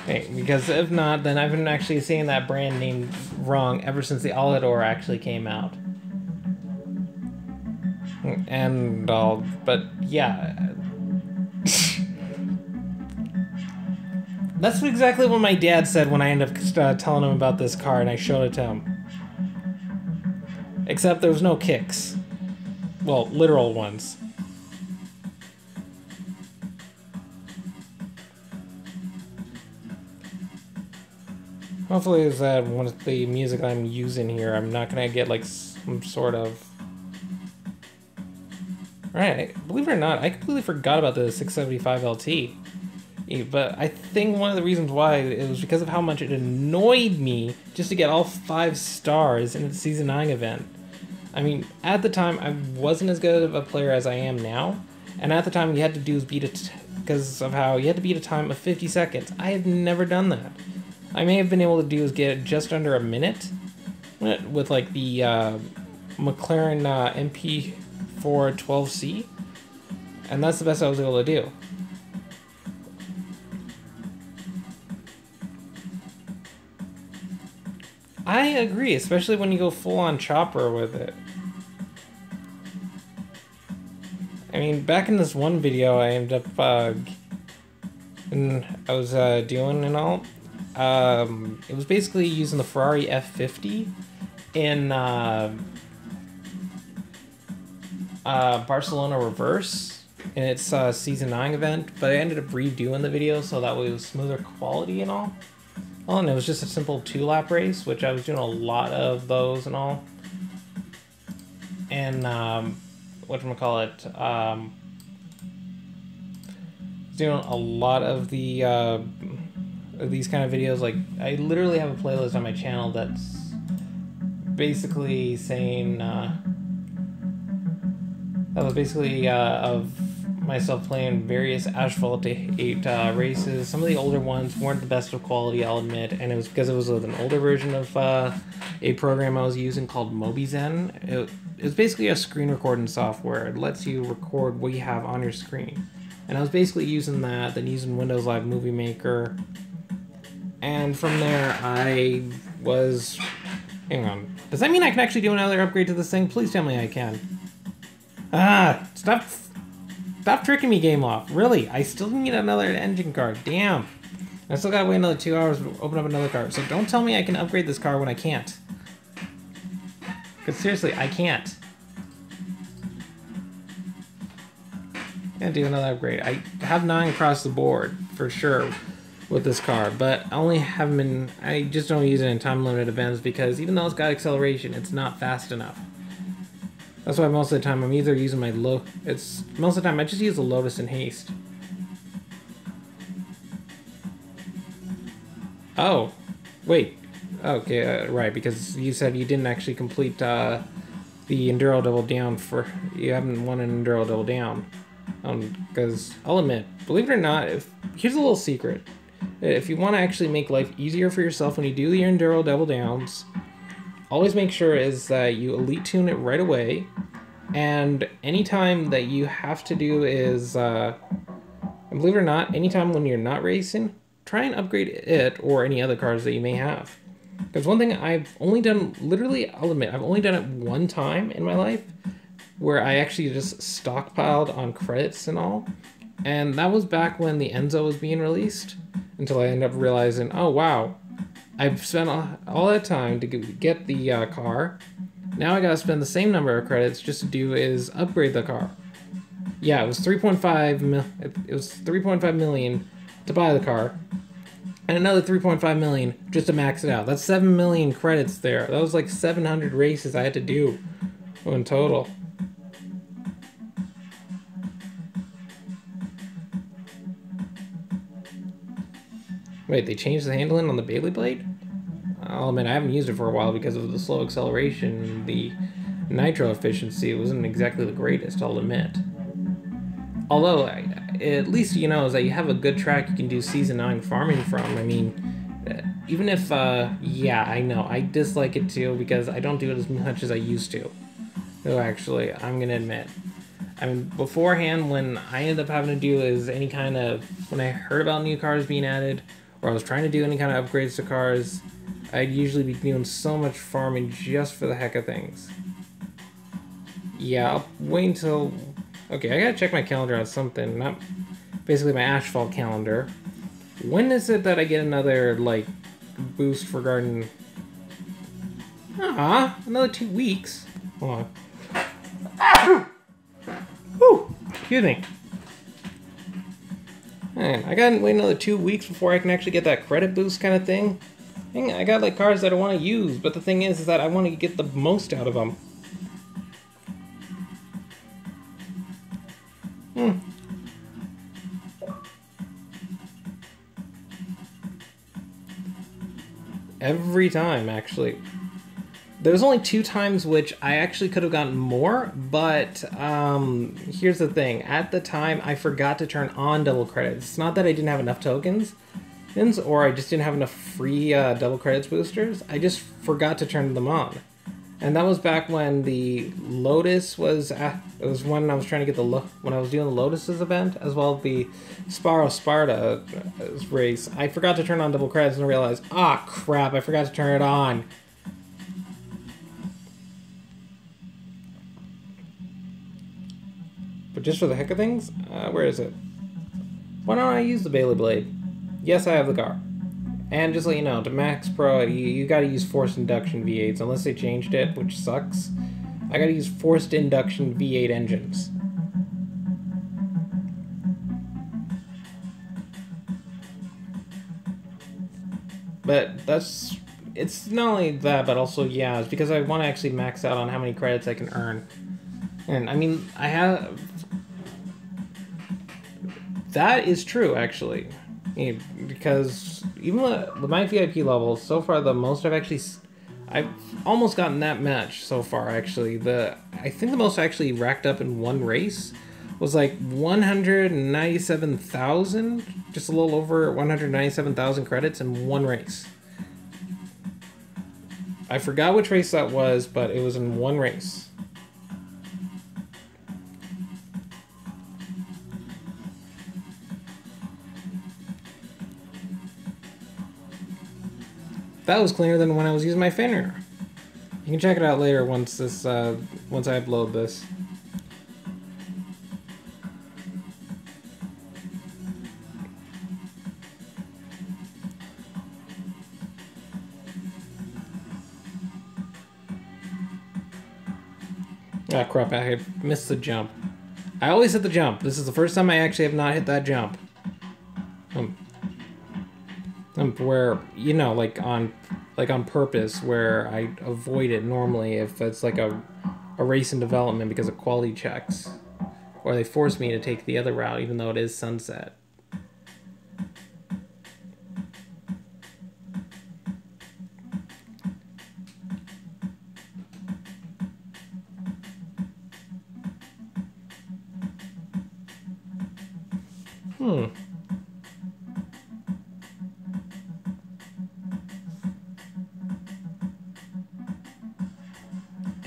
Hey, because if not, then I've been actually saying that brand name wrong ever since the Alador actually came out. And all, but yeah. That's exactly what my dad said when I ended up telling him about this car and I showed it to him. Except there was no kicks. Well, literal ones. Hopefully is that one of the music I'm using here, I'm not gonna get like some sort of... Alright, believe it or not, I completely forgot about the 675 LT. But I think one of the reasons why it was because of how much it annoyed me just to get all 5 stars in the Season 9 event. I mean, at the time, I wasn't as good of a player as I am now. And at the time, you had to do is because of how you had to beat a time of 50 seconds. I have never done that. I may have been able to do is get just under a minute with like the McLaren MP4 12C. And that's the best I was able to do. I agree, especially when you go full-on chopper with it. I mean, back in this one video I ended up, and I was doing and all, it was basically using the Ferrari F50 in Barcelona Reverse in its Season 9 event, but I ended up redoing the video so that way it was smoother quality and all. Oh, and it was just a simple 2-lap race, which I was doing a lot of those and all. And, whatchamacallit, doing a lot of the, these kind of videos. Like, I literally have a playlist on my channel that's basically saying, that was basically, of myself playing various Asphalt 8 races. Some of the older ones weren't the best of quality, I'll admit, and it was because it was with an older version of a program I was using called MobiZen. It's basically a screen recording software. It lets you record what you have on your screen. And I was basically using that, then using Windows Live Movie Maker. And from there, I was... Hang on. Does that mean I can actually do another upgrade to this thing? Please tell me I can. Ah! Stop tricking me, Game Loft. Really, I still need another engine card. Damn. I still gotta wait another 2 hours to open up another car. So don't tell me I can upgrade this car when I can't. Because seriously, I can't. Can't do another upgrade. I have 9 across the board, for sure, with this car. But I only have them in... I just don't use it in time-limited events because even though it's got acceleration, it's not fast enough. That's why most of the time I'm either using my most of the time I just use the Lotus in haste. Oh, wait. Okay, right, because you said you didn't actually complete the Enduro Double Down you haven't won an Enduro Double Down. Because I'll admit, believe it or not, here's a little secret. If you want to actually make life easier for yourself when you do your Enduro Double Downs, always make sure is that you elite tune it right away, and anytime that you have to do is, and believe it or not, anytime when you're not racing, try and upgrade it or any other cars that you may have. Because one thing I've only done, literally, I'll admit, I've only done it one time in my life, where I actually just stockpiled on credits and all, and that was back when the Enzo was being released, until I ended up realizing, oh wow, I've spent all that time to get the car. Now I gotta spend the same number of credits just to do is upgrade the car. Yeah, it was 3.5 million to buy the car, and another 3.5 million just to max it out. That's 7 million credits there. That was like 700 races I had to do in total. Wait, they changed the handling on the Bailey blade? I'll admit, I haven't used it for a while because of the slow acceleration. The nitro efficiency wasn't exactly the greatest, I'll admit. Although, at least you know is that you have a good track you can do Season 9 farming from. I mean, even if, yeah, I know, I dislike it too because I don't do it as much as I used to. No, actually, I'm gonna admit. I mean, beforehand, when I ended up having to do is any kind of, when I heard about new cars being added, or I was trying to do any kind of upgrades to cars, I'd usually be doing so much farming just for the heck of things. Yeah, I'll wait until... Okay, I gotta check my calendar on something, not basically my Asphalt calendar. When is it that I get another, like, boost for garden? Another 2 weeks. Hold on. Whew, excuse me. Man, I gotta wait another 2 weeks before I can actually get that credit boost kind of thing. Dang, I got like cars that I want to use, but the thing is that I want to get the most out of them. Every time, actually. There's only 2 times which I actually could have gotten more, but here's the thing. At the time, I forgot to turn on double credits. It's not that I didn't have enough tokens, or I just didn't have enough free double credits boosters. I just forgot to turn them on. And that was back when the Lotus was, it was when I was trying to get when I was doing the Lotus's event, as well as the Sparta race. I forgot to turn on double credits and realized, ah, crap, I forgot to turn it on. But just for the heck of things, where is it? Why don't I use the Bailey Blade? Yes, I have the car. And just to let you know, to Max Pro, you gotta use forced induction V8s, unless they changed it, which sucks. I gotta use forced induction V8 engines. But it's not only that, but also, yeah, it's because I want to actually max out on how many credits I can earn. And, I mean, I have... That is true, actually. Because even with my VIP levels, so far the most I've almost gotten that much so far, actually. I think the most I actually racked up in one race was like 197,000, just a little over 197,000 credits in one race. I forgot which race that was, but it was in one race. That was cleaner than when I was using my Fenrir. You can check it out later once I upload this. Ah, crap, I missed the jump. I always hit the jump. This is the first time I actually have not hit that jump. Where, you know, like on purpose, where I avoid it normally if it's like a race in development because of quality checks. Or they force me to take the other route even though it is sunset.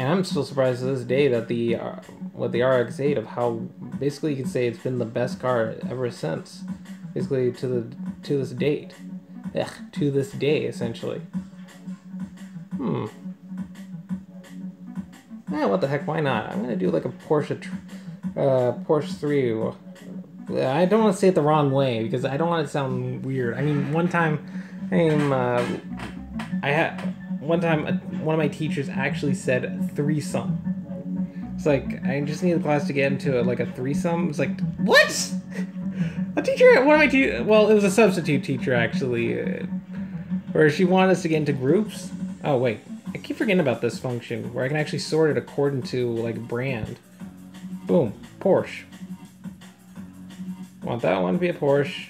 And I'm still surprised to this day that with the RX-8 of how basically you could say it's been the best car ever since, basically to this date, to this day essentially. What the heck? Why not? I'm gonna do like a Porsche 3. I don't want to say it the wrong way because I don't want it to sound weird. I mean, one time, one of my teachers actually said threesome. It's like, I just need the class to get into it, like a threesome. It's like, what? A teacher, one of my well, it was a substitute teacher actually, where she wanted us to get into groups. Oh wait, I keep forgetting about this function where I can actually sort it according to like brand. Boom, Porsche. Want that one to be a Porsche.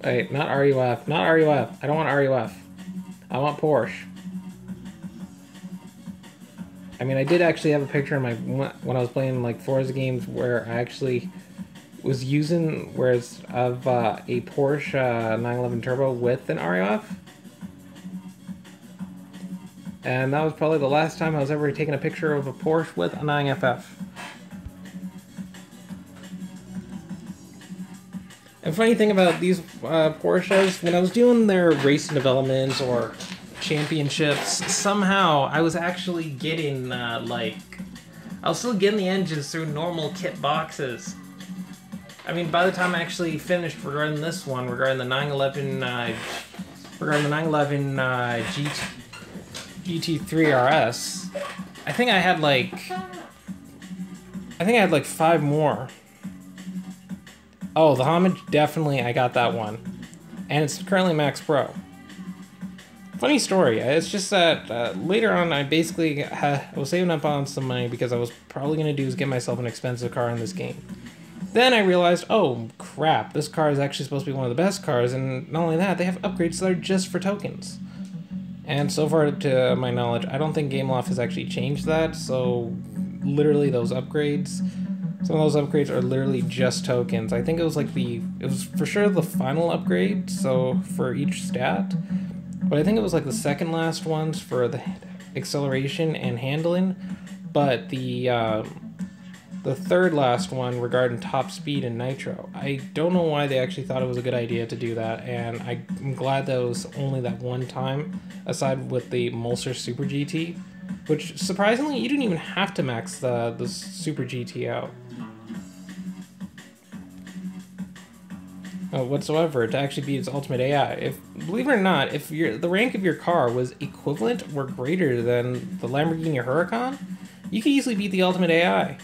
Wait, not RUF. Not RUF. I don't want RUF. I want Porsche. I mean, I did actually have a picture in my when I was playing like Forza games where I actually was using of a Porsche 911 Turbo with an RUF. And that was probably the last time I was ever taking a picture of a Porsche with a 9FF. And funny thing about these Porsches, when I was doing their racing developments or championships, somehow I was actually getting I was still getting the engines through normal kit boxes. I mean, by the time I actually finished regarding this one, regarding the 911 GT3 RS, I think I had like 5 more. Oh, the homage, definitely, I got that one. And it's currently Max Pro. Funny story, it's just that later on I basically I was saving up on some money because I was probably going to do is get myself an expensive car in this game. Then I realized, oh crap, this car is actually supposed to be one of the best cars, and not only that, they have upgrades that are just for tokens. And so far, to my knowledge, I don't think Gameloft has actually changed that, so literally those upgrades... Some of those upgrades are literally just tokens. I think it was like it was for sure the final upgrade, so for each stat. But I think it was like the second last ones for the acceleration and handling. But the the third last one regarding top speed and nitro. I don't know why they actually thought it was a good idea to do that, and I'm glad that it was only that one time, aside with the Mulser Super GT, which surprisingly you didn't even have to max the Super GT out. Whatsoever to actually beat its ultimate AI. If, believe it or not, if the rank of your car was equivalent or greater than the Lamborghini Huracan, you could easily beat the ultimate AI.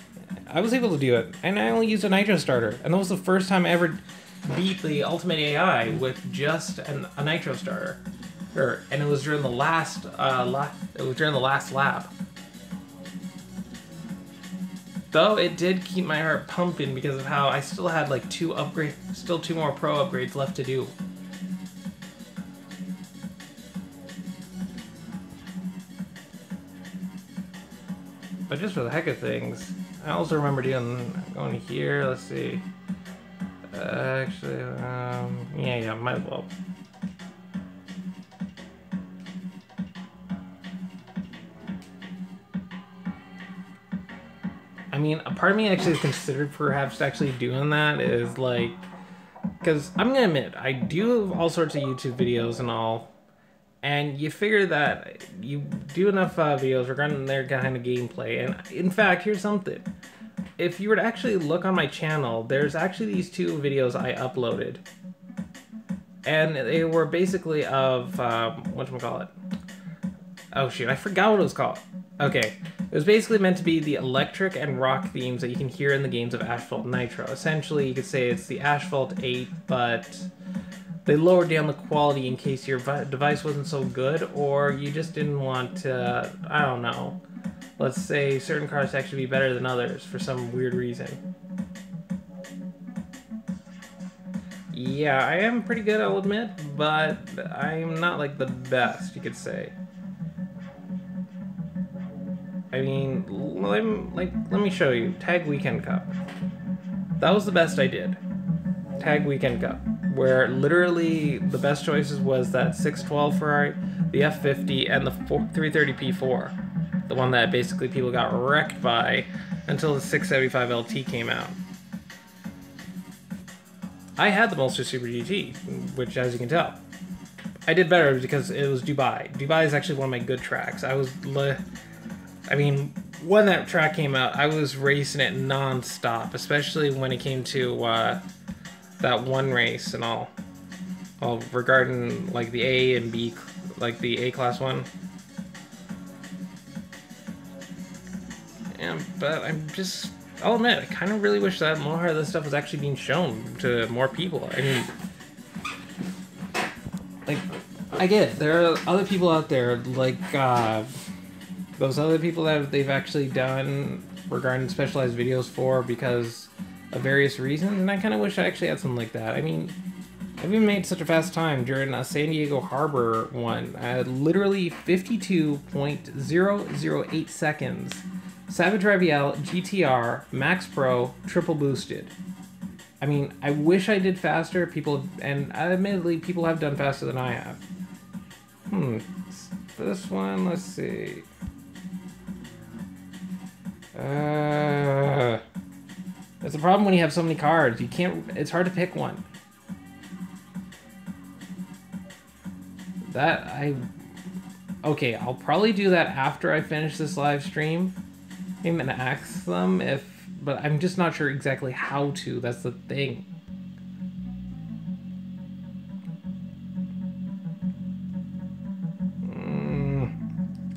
I was able to do it, and I only used a nitro starter, and that was the first time I ever beat the ultimate AI with just a nitro starter. And it was during the last lap. Though it did keep my heart pumping because of how I still had like two more pro upgrades left to do. But just for the heck of things, I also remember going here. Let's see. Actually, yeah, might as well. I mean, a part of me actually considered perhaps actually doing that is like, because I'm gonna admit, I do all sorts of YouTube videos and all, and you figure that you do enough videos regarding their kind of gameplay, and in fact, here's something. If you were to actually look on my channel, there's actually these two videos I uploaded, and they were basically of, whatchamacallit? Oh shoot, I forgot what it was called. Okay, it was basically meant to be the electric and rock themes that you can hear in the games of Asphalt Nitro. Essentially, you could say it's the Asphalt 8, but they lowered down the quality in case your device wasn't so good, or you just didn't want to, I don't know, let's say certain cars to actually be better than others for some weird reason. Yeah, I am pretty good, I'll admit, but I'm not like the best, you could say. I mean, let me show you. Tag Weekend Cup. That was the best I did. Tag Weekend Cup, where literally the best choices was that 612 Ferrari, the F50, and the 330P4. The one that basically people got wrecked by until the 675 LT came out. I had the Mulser Super GT, which, as you can tell, I did better because it was Dubai. Dubai is actually one of my good tracks. I mean, when that track came out, I was racing it non-stop, especially when it came to that one race and all regarding like the A and B, like the A class one. Yeah, but I'll admit, I kind of really wish that more of this stuff was actually being shown to more people. I mean, like, I get it. There are other people out there, like, those other people that they've actually done regarding specialized videos for because of various reasons, and I kind of wish I actually had something like that. I mean, I've even made such a fast time during a San Diego Harbor one. Literally 52.008 seconds. Savage Raviel GTR Max Pro triple boosted. I mean, I wish I did faster. And admittedly, people have done faster than I have. For this one, let's see. That's the problem when you have so many cards. You can't. It's hard to pick one. Okay, I'll probably do that after I finish this live stream. I'm gonna ask them but I'm just not sure exactly how to. That's the thing.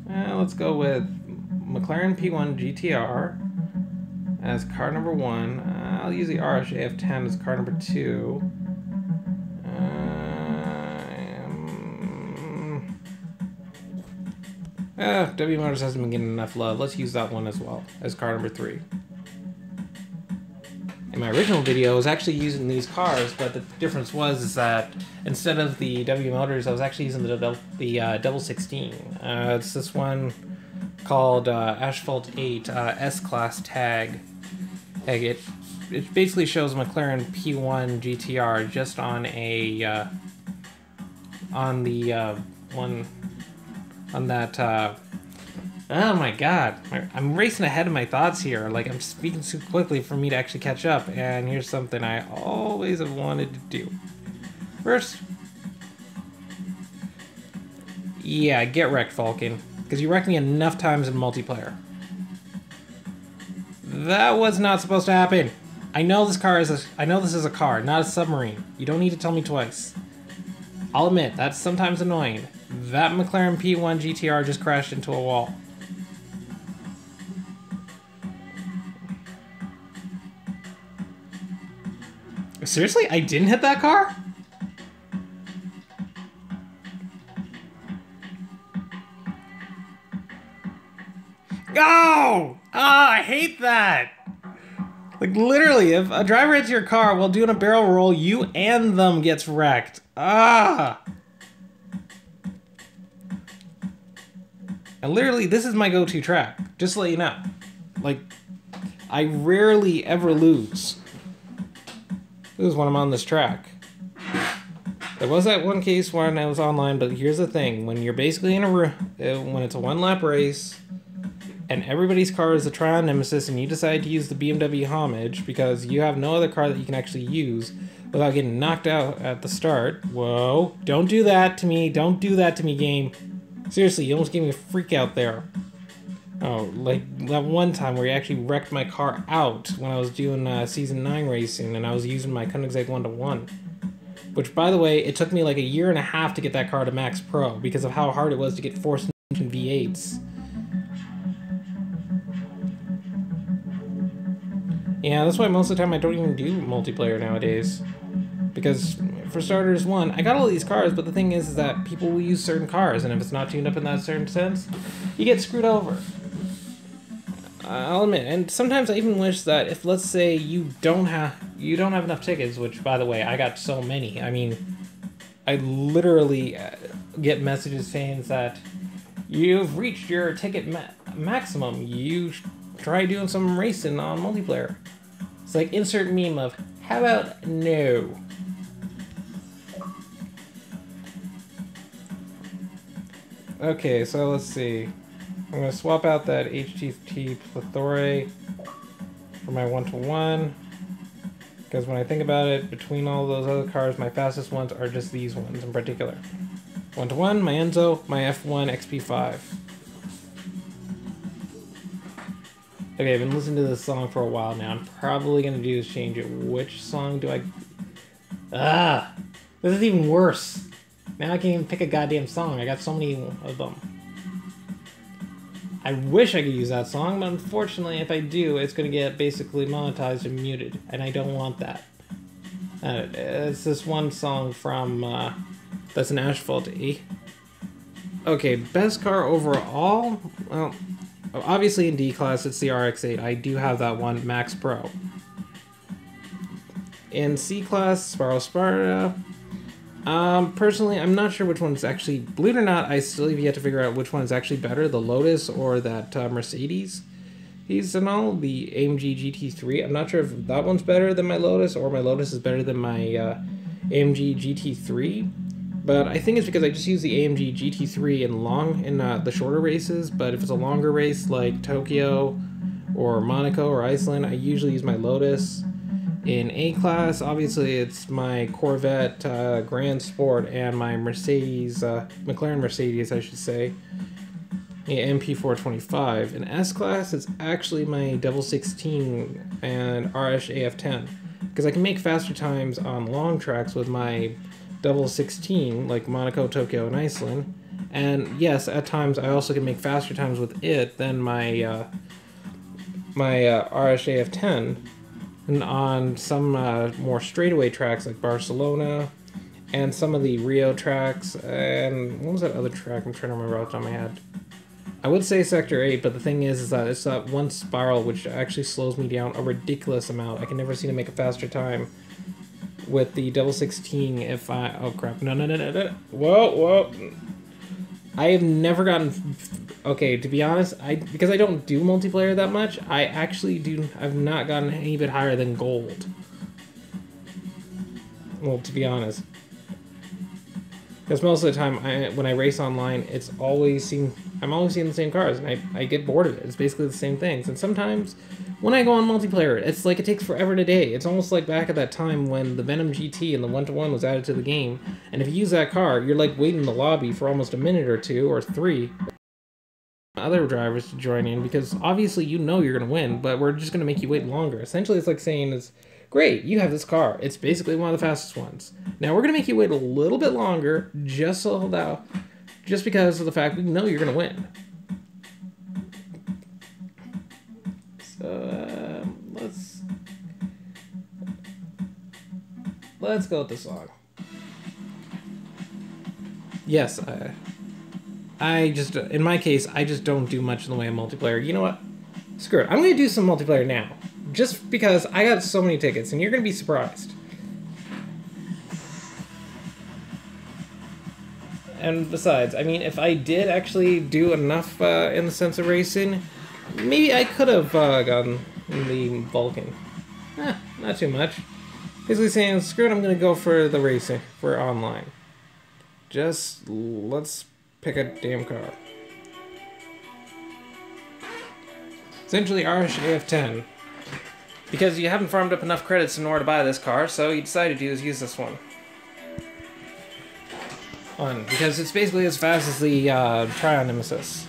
Let's go with McLaren P1 GTR as car number 1. I'll use the RSJF10 as car number 2. W Motors hasn't been getting enough love. Let's use that one as well as car number 3. In my original video, I was actually using these cars, but the difference is that instead of the W Motors, I was actually using the double 16. It's this one called Asphalt 8 S-Class tag. It basically shows McLaren P1 GTR just on that Oh my god. I'm racing ahead of my thoughts here. Like, I'm speaking too quickly for me to actually catch up. And here's something I always have wanted to do. First... Yeah, get wrecked, Falcon. Because you wrecked me enough times in multiplayer. That was not supposed to happen. I know this is a car, not a submarine. You don't need to tell me twice. I'll admit, that's sometimes annoying. That McLaren P1 GTR just crashed into a wall. Seriously? I didn't hit that car? Oh! Ah, I hate that! Like, literally, if a driver hits your car while doing a barrel roll, you and them gets wrecked. Ah! And literally, this is my go-to track, just to let you know. Like, I rarely ever lose when I'm on this track. There was that one case when I was online, but here's the thing. When you're basically in a when it's a one-lap race, and everybody's car is the Trion Nemesis, and you decide to use the BMW Homage because you have no other car that you can actually use without getting knocked out at the start. Whoa, don't do that to me. Don't do that to me, game. Seriously, you almost gave me a freak out there. Oh, like that one time where you actually wrecked my car out when I was doing Season 9 racing, and I was using my Koenigsegg 1-to-1. Which, by the way, it took me like a year and a half to get that car to Max Pro because of how hard it was to get forced engine V8s. Yeah, that's why most of the time I don't even do multiplayer nowadays. Because, for starters, one, I got all these cars, but the thing is that people will use certain cars, and if it's not tuned up in that certain sense, you get screwed over. I'll admit, and sometimes I even wish that if, let's say, you don't have enough tickets, which, by the way, I got so many. I mean, I literally get messages saying that you've reached your ticket maximum. You try doing some racing on multiplayer. It's like insert meme of, how about no? Okay, so let's see. I'm going to swap out that HTT Plethora for my 1-to-1. Because when I think about it, between all those other cars, my fastest ones are just these ones in particular. 1-to-1, my Enzo, my F1 XP5. Okay, I've been listening to this song for a while now. I'm probably going to do is change it. Which song do I... Ah! This is even worse. Now I can't even pick a goddamn song. I got so many of them. I wish I could use that song, but unfortunately, if I do, it's going to get basically monetized and muted, and I don't want that. It's this one song from... that's an Asphalt E. Okay, best car overall? Well... Obviously in D-Class, it's the RX-8. I do have that one, Max Pro. In C-Class, Sparrow Sparta. Personally, I'm not sure which one's actually... Believe it or not, I still have yet to figure out which one's actually better, the Lotus or that Mercedes. He's and all, the AMG GT3. I'm not sure if that one's better than my Lotus, or my Lotus is better than my AMG GT3. But I think it's because I just use the AMG GT3 in the shorter races, but if it's a longer race like Tokyo or Monaco or Iceland, I usually use my Lotus. In A-Class, obviously it's my Corvette Grand Sport and my Mercedes, McLaren Mercedes, I should say, the MP425. In S-Class, it's actually my Devil 16 and RS AF10, because I can make faster times on long tracks with my Double 16, like Monaco, Tokyo, and Iceland. And yes, at times I also can make faster times with it than my RSAF10 and on some more straightaway tracks like Barcelona and some of the Rio tracks. And what was that other track? I'm trying to remember off the top of my head. I would say Sector 8, but the thing is that it's that one spiral which actually slows me down a ridiculous amount. I can never seem to make a faster time with the Double 16 if I... Oh, crap. No. Whoa. I have never gotten... Okay, to be honest, because I don't do multiplayer that much, I actually I've not gotten any bit higher than gold. Well, to be honest. Because most of the time, when I race online, it's always I'm always seeing the same cars, and I get bored of it. It's basically the same things. And sometimes, when I go on multiplayer, it's like it takes forever today. It's almost like back at that time when the Venom GT and the 1-to-1 was added to the game, and if you use that car, you're like waiting in the lobby for almost a minute or 2 or 3 other drivers to join in, because obviously you know you're going to win, but we're just going to make you wait longer. Essentially, it's like saying, great, you have this car. It's basically one of the fastest ones. Now we're going to make you wait a little bit longer just because of the fact we know you're going to win. So, let's go with the song. Yes, in my case, I just don't do much in the way of multiplayer. You know what? Screw it. I'm going to do some multiplayer now. Just because I got so many tickets, and you're going to be surprised. And besides, I mean, if I did actually do enough in the sense of racing, maybe I could have gotten the Vulcan. Not too much. Basically saying, screw it, I'm going to go for the racing, for online. Just, let's pick a damn car. Essentially, RSAF10. Because you haven't farmed up enough credits in order to buy this car, so you decided to use this one. Because it's basically as fast as the Trion Nemesis.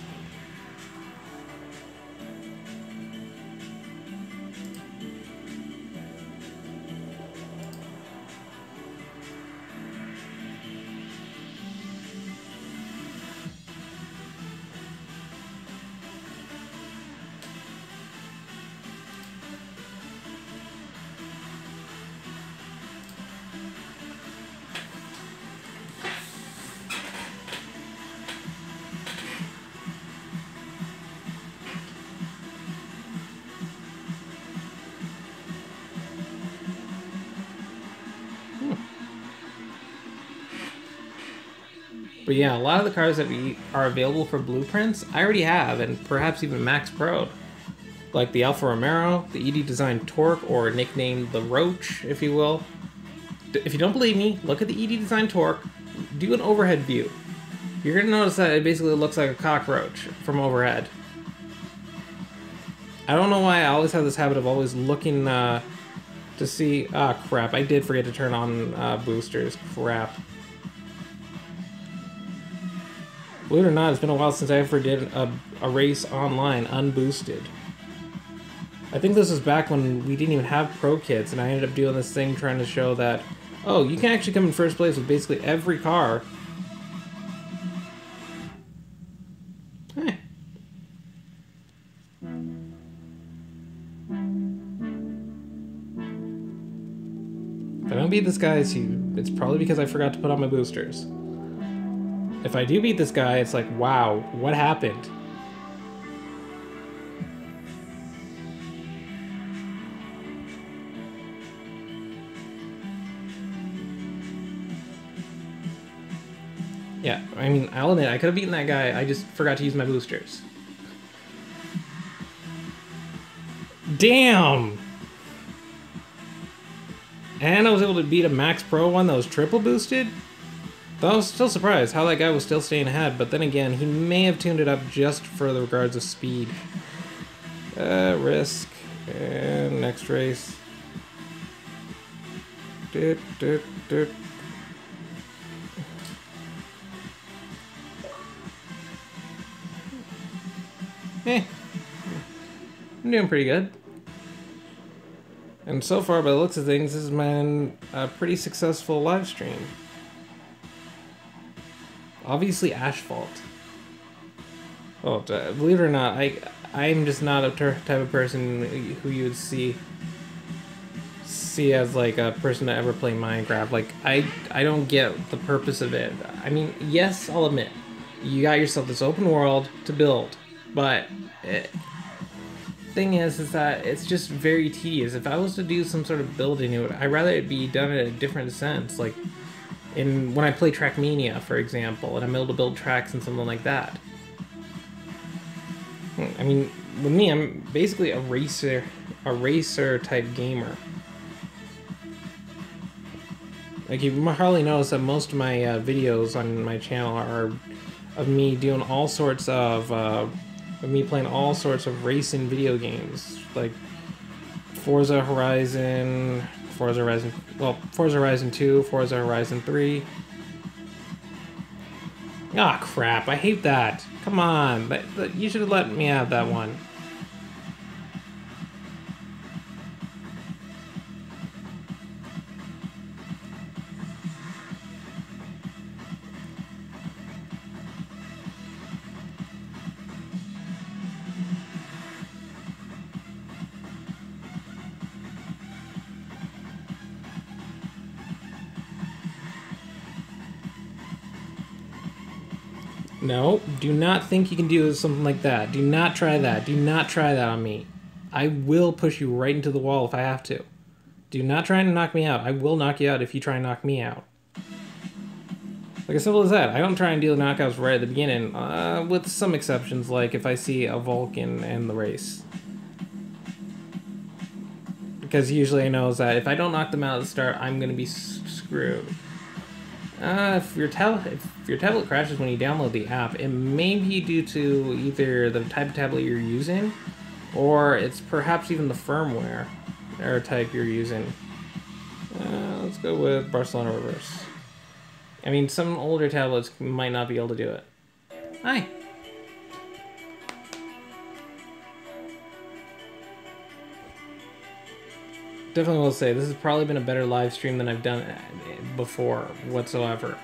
But yeah, a lot of the cars that are available for blueprints, I already have, and perhaps even Max Pro. Like the Alfa Romero, the ED Design Torque, or nicknamed the Roach, if you will. If you don't believe me, look at the ED Design Torque, do an overhead view. You're going to notice that it basically looks like a cockroach from overhead. I don't know why I always have this habit of always looking to see... Ah, crap, I did forget to turn on boosters. Crap. Believe it or not, it's been a while since I ever did a race online, unboosted. I think this was back when we didn't even have pro kits, and I ended up doing this thing trying to show that, oh, you can actually come in first place with basically every car. If I don't beat this guy, it's probably because I forgot to put on my boosters. If I do beat this guy, it's like, wow, what happened? Yeah, I mean, I'll admit, I could have beaten that guy, I just forgot to use my boosters. Damn! And I was able to beat a Max Pro one that was triple boosted? Though I was still surprised how that guy was still staying ahead, but then again, he may have tuned it up just for the regards of speed. Risk. And next race. Doot, doot, doot. I'm doing pretty good. And so far, by the looks of things, this has been a pretty successful live stream. Obviously, Asphalt. Oh, believe it or not, I'm just not a type of person who you would see as like a person to ever play Minecraft. Like, I don't get the purpose of it. I mean, yes, I'll admit, you got yourself this open world to build, but thing is that it's just very tedious. If I was to do some sort of building, I'd rather it be done in a different sense, like when I play Trackmania, for example, and I'm able to build tracks and something like that. I mean, with me, I'm basically a racer type gamer. Like, you probably notice that most of my videos on my channel are of me doing all sorts of me playing all sorts of racing video games, like Forza Horizon 2, Forza Horizon 3. Ah, crap, I hate that. Come on, you should have let me have that one. No, do not think you can do something like that. Do not try that. Do not try that on me. I will push you right into the wall if I have to. Do not try and knock me out. I will knock you out if you try and knock me out. Like, as simple as that. I don't try and deal knockouts right at the beginning, with some exceptions, like if I see a Vulcan in the race. Because usually I know that if I don't knock them out at the start, I'm going to be screwed. If your tablet crashes when you download the app, it may be due to either the type of tablet you're using, or it's perhaps even the firmware or type you're using. Let's go with Barcelona Reverse. I mean, some older tablets might not be able to do it. Hi. Definitely will say, this has probably been a better live stream than I've done before whatsoever.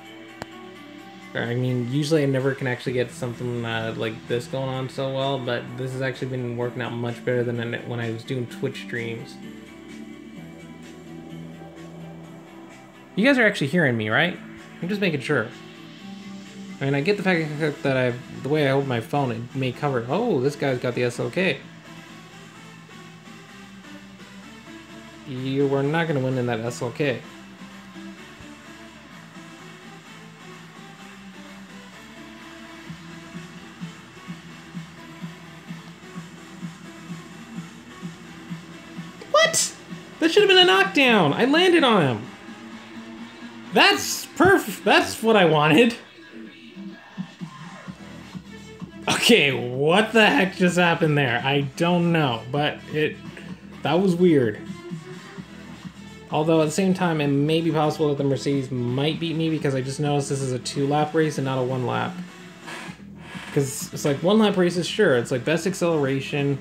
I mean, usually I never can actually get something like this going on so well, but this has actually been working out much better than when I was doing Twitch streams. You guys are actually hearing me, right? I'm just making sure. I mean, I get the fact that the way I hold my phone, it may cover. Oh, this guy's got the SLK. You are not going to win in that SLK. What? That should have been a knockdown. I landed on him. That's perfect. That's what I wanted. Okay, what the heck just happened there? I don't know, but that was weird. Although at the same time, it may be possible that the Mercedes might beat me because I just noticed this is a 2-lap race and not a 1-lap. Because it's like 1-lap races, sure, it's like best acceleration,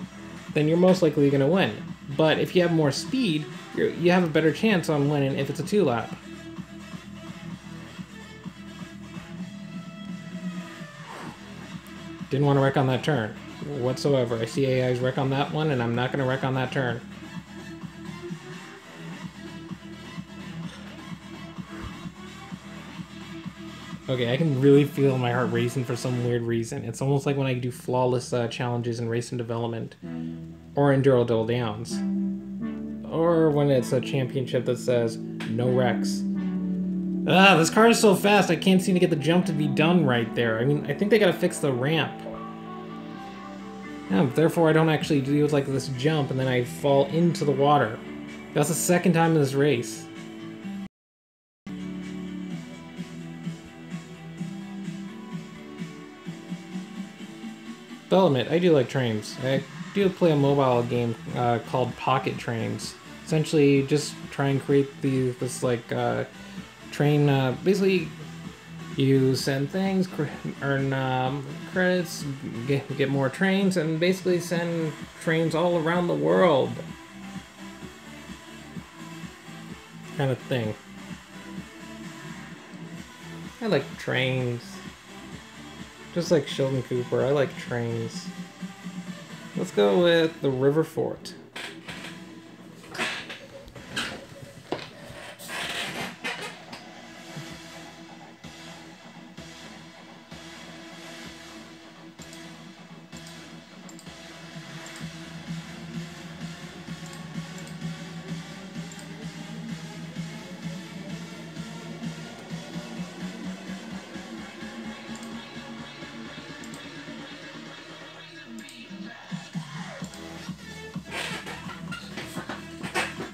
then you're most likely going to win. But if you have more speed, you have a better chance on winning if it's a 2-lap. Didn't want to wreck on that turn whatsoever. I see AI's wreck on that one, and I'm not going to wreck on that turn. Okay, I can really feel my heart racing for some weird reason. It's almost like when I do flawless challenges in racing development, or Enduro Double Downs, or when it's a championship that says no wrecks. Ah, this car is so fast, I can't seem to get the jump to be done right there. I mean, I think they gotta fix the ramp. Yeah, therefore I don't actually do like this jump and then I fall into the water. That's the second time in this race. But I'll admit, I do like trains. I do play a mobile game called Pocket Trains. Essentially, just try and create this like train. Basically, you send things, earn credits, get more trains, and basically send trains all around the world. Kind of thing. I like trains. Just like Sheldon Cooper, I like trains. Let's go with the River Fort.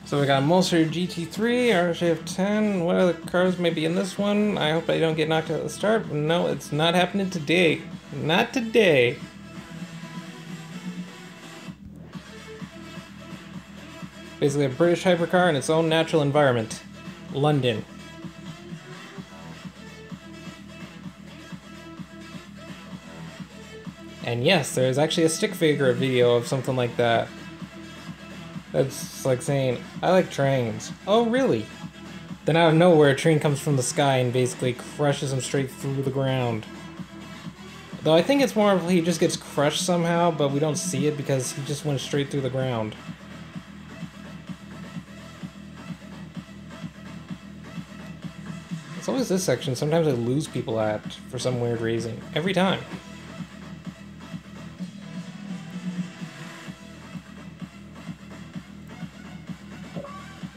So we got Mulser GT3, RJF10. What other cars may be in this one? I hope I don't get knocked out at the start. No, it's not happening today. Not today. Basically a British hypercar in its own natural environment. London. And yes, there's actually a stick figure video of something like that. That's like saying, I like trains. Oh, really? Then out of nowhere, a train comes from the sky and basically crushes him straight through the ground. Though I think it's more of he just gets crushed somehow, but we don't see it because he just went straight through the ground. It's always this section. Sometimes I lose people at for some weird reason. Every time.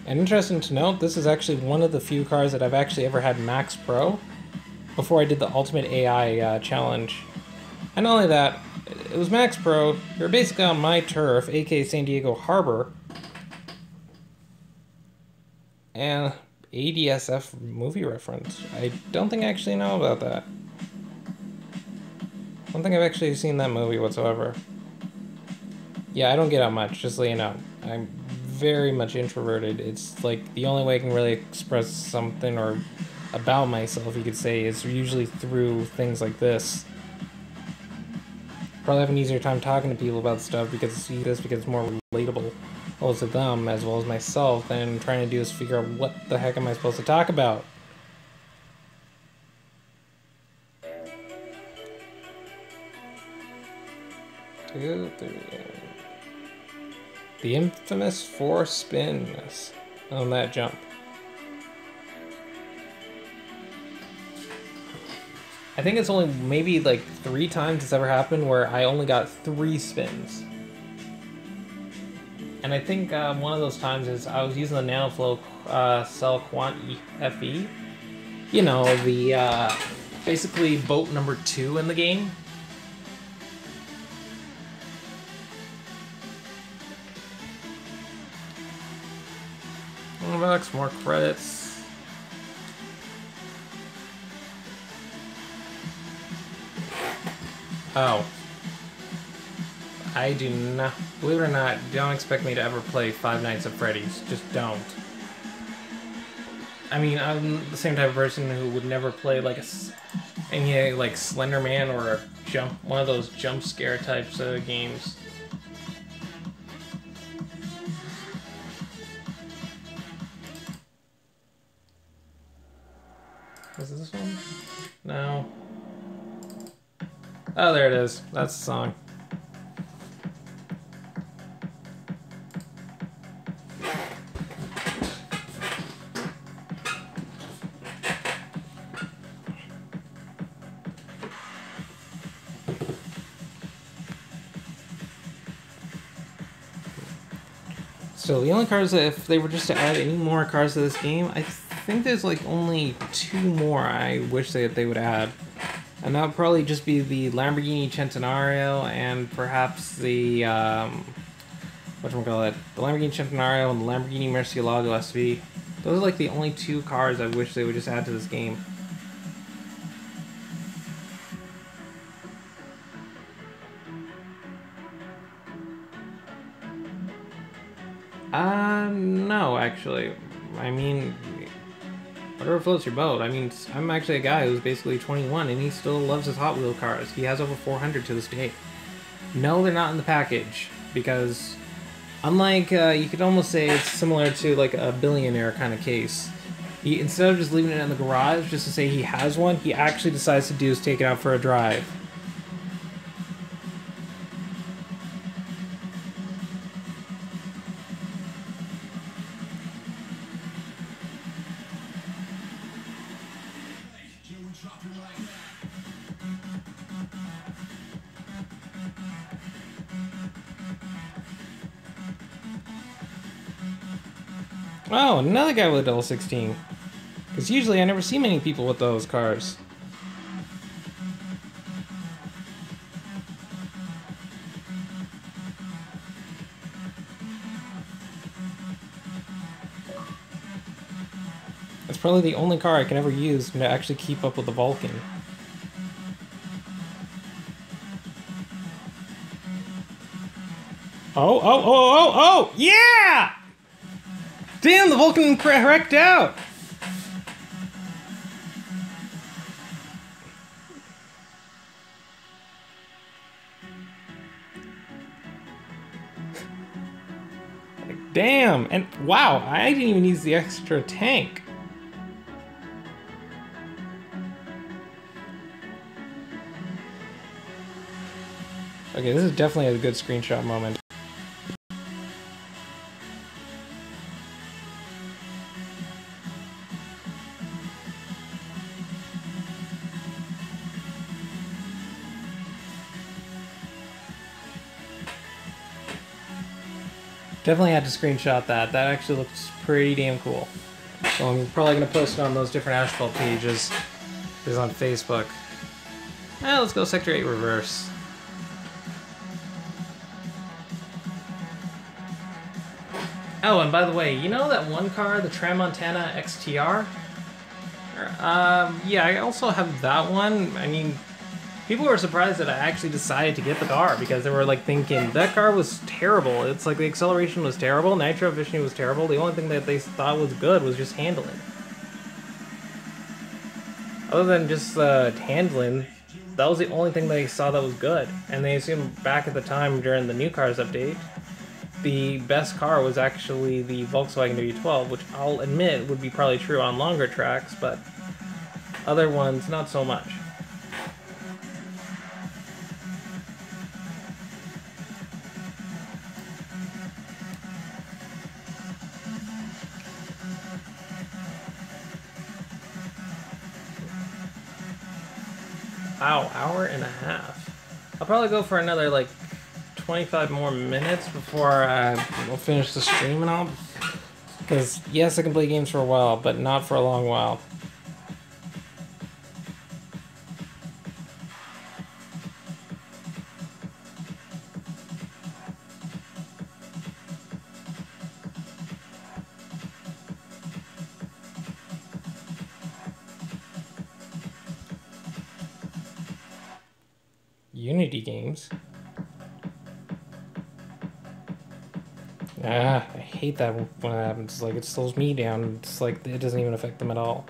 And interesting to note, this is actually one of the few cars that I've actually ever had Max Pro before I did the Ultimate AI challenge. And not only that, it was Max Pro. You're basically on my turf, aka San Diego Harbor. And ADSF movie reference. I don't think I actually know about that. I don't think I've actually seen that movie whatsoever. Yeah, I don't get out much, just so you know. I'm very much introverted. It's like the only way I can really express something or about myself, you could say, is usually through things like this. Probably have an easier time talking to people about stuff because it's more relatable both to them as well as myself than trying to do is figure out what the heck am I supposed to talk about. Two, three. The infamous 4 spins on that jump. I think it's only maybe like 3 times it's ever happened where I only got 3 spins. And I think one of those times is I was using the NanoFlow Cell Quant FE. You know, the basically boat number 2 in the game. $1, more credits. Oh. I do not, believe it or not, don't expect me to ever play Five Nights at Freddy's. Just don't. I mean, I'm the same type of person who would never play like any like Slender Man or one of those jump scare types of games. Is this one? No. Oh, there it is. That's the song. So the only cars that, if they were just to add any more cars to this game, I think there's like only 2 more I wish that they would add. And that would probably just be the Lamborghini Centenario and perhaps the, whatchamacallit, the Lamborghini Centenario and the Lamborghini Murcielago SV. Those are like the only 2 cars I wish they would just add to this game. No, actually. I mean, whatever floats your boat. I mean, I'm actually a guy who's basically 21 and he still loves his Hot Wheel cars. He has over 400 to this day. No, they're not in the package because unlike, you could almost say it's similar to like a billionaire kind of case. He, instead of just leaving it in the garage just to say he has one, he actually decides to do is take it out for a drive. Oh, another guy with a double 16. Because usually I never see many people with those cars. probably the only car I can ever use to actually keep up with the Vulcan. Oh! Yeah! Damn, the Vulcan wrecked out! Damn, and wow, I didn't even use the extra tank. Okay, this is definitely a good screenshot moment. Definitely had to screenshot that. That actually looks pretty damn cool. So I'm probably going to post it on those different Asphalt pages. It's on Facebook. Let's go Sector 8 reverse. Oh, and by the way, you know that one car, the Tramontana XTR? Yeah, I also have that one. I mean, people were surprised that I actually decided to get the car because they were like thinking, that car was terrible. It's like the acceleration was terrible, nitro efficiency was terrible. The only thing that they thought was good was just handling. Other than just handling, that was the only thing they saw that was good. And they assumed back at the time during the new cars update, the best car was actually the Volkswagen W12, which I'll admit would be probably true on longer tracks, but other ones, not so much. Wow, hour and a half. I'll probably go for another like 25 more minutes before we'll finish the stream and all. Because yes, I can play games for a while, but not for a long while. Unity games. I hate that when that happens. Like, it slows me down. It's like, it doesn't even affect them at all.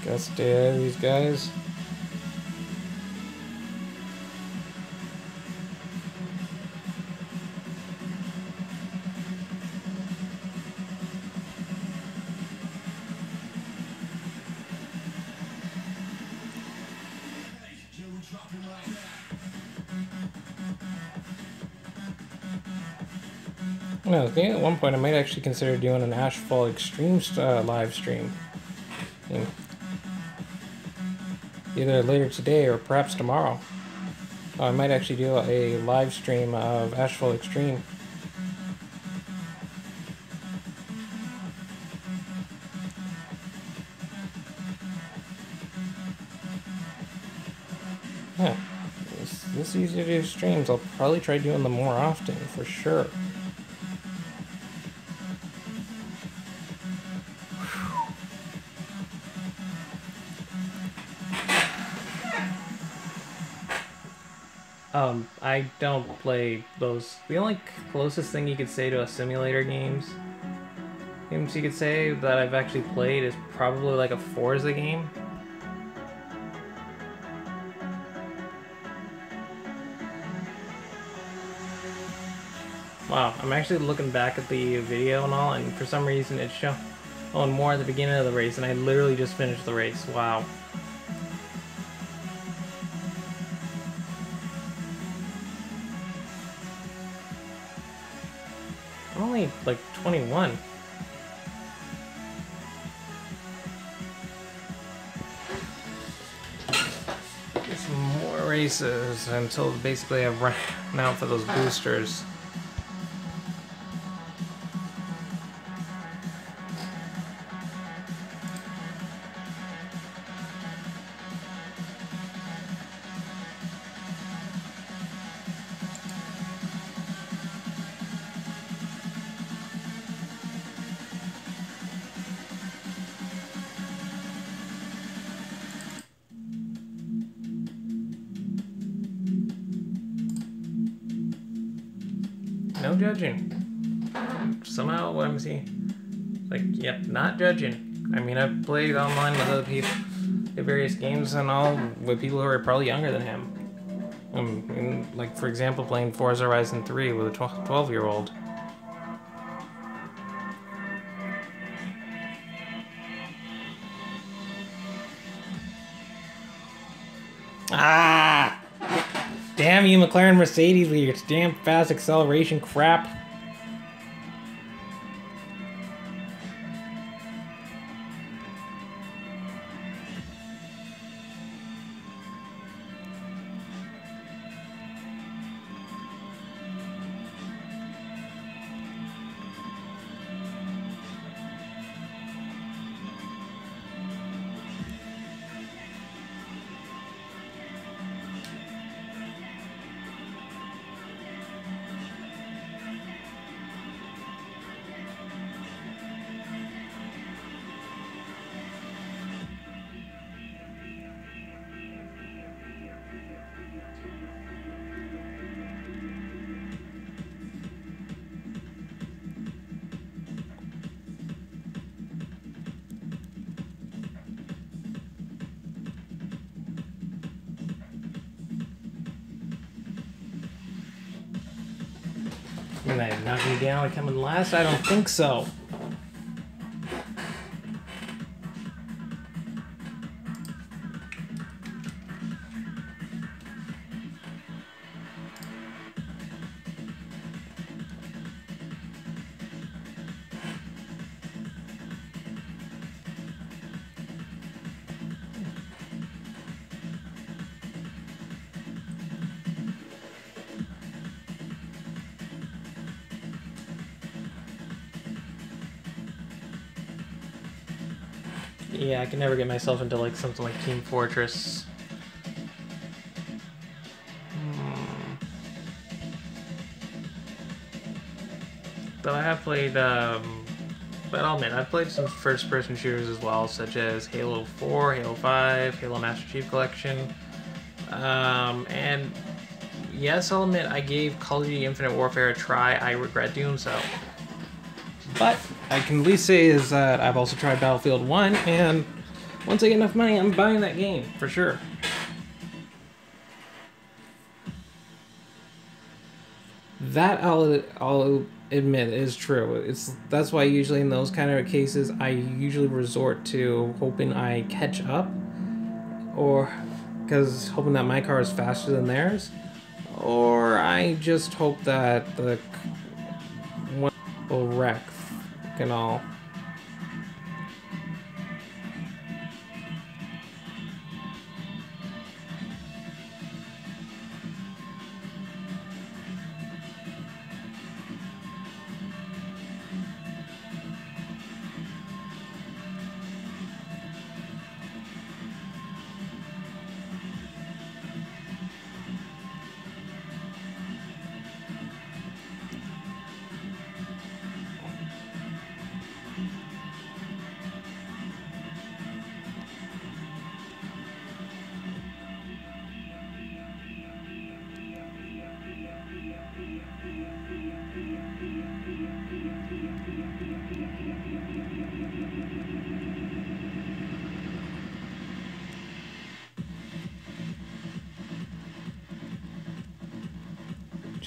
Gotta stay ahead of these guys. No, I think at one point I might actually consider doing an Asphalt Extreme live stream. Either later today or perhaps tomorrow. I might actually do a live stream of Asphalt Extreme. Yeah, this is easy to do streams. I'll probably try doing them more often, for sure. I don't play those. The only closest thing you could say to a simulator games games you could say that I've actually played is probably like a Forza game. Wow, I'm actually looking back at the video and all, and for some reason it's showing more at the beginning of the race, and I literally just finished the race. Wow. I'm only like 21. Some more races until basically I've run out for those boosters. No judging. Somehow, what I'm seeing, like, yep, not judging. I mean, I've played online with other people at various games and all with people who are probably younger than him. And, like, for example, playing Forza Horizon 3 with a 12-year-old. Ah! Damn you, McLaren Mercedes, with your damn fast acceleration crap. Am I knocking you down like coming last? I don't think so. Yeah, I can never get myself into like something like Team Fortress. Though I have played, but I'll admit, I've played some first-person shooters as well, such as Halo 4, Halo 5, Halo Master Chief Collection. And yes, I'll admit, I gave Call of Duty Infinite Warfare a try. I regret doing so. But I can at least say is that I've also tried Battlefield 1, and once I get enough money, I'm buying that game, for sure. That I'll admit is true. That's why usually in those kind of cases, I usually resort to hoping I catch up, or because hoping that my car is faster than theirs, or I just hope that the one will wreck and all.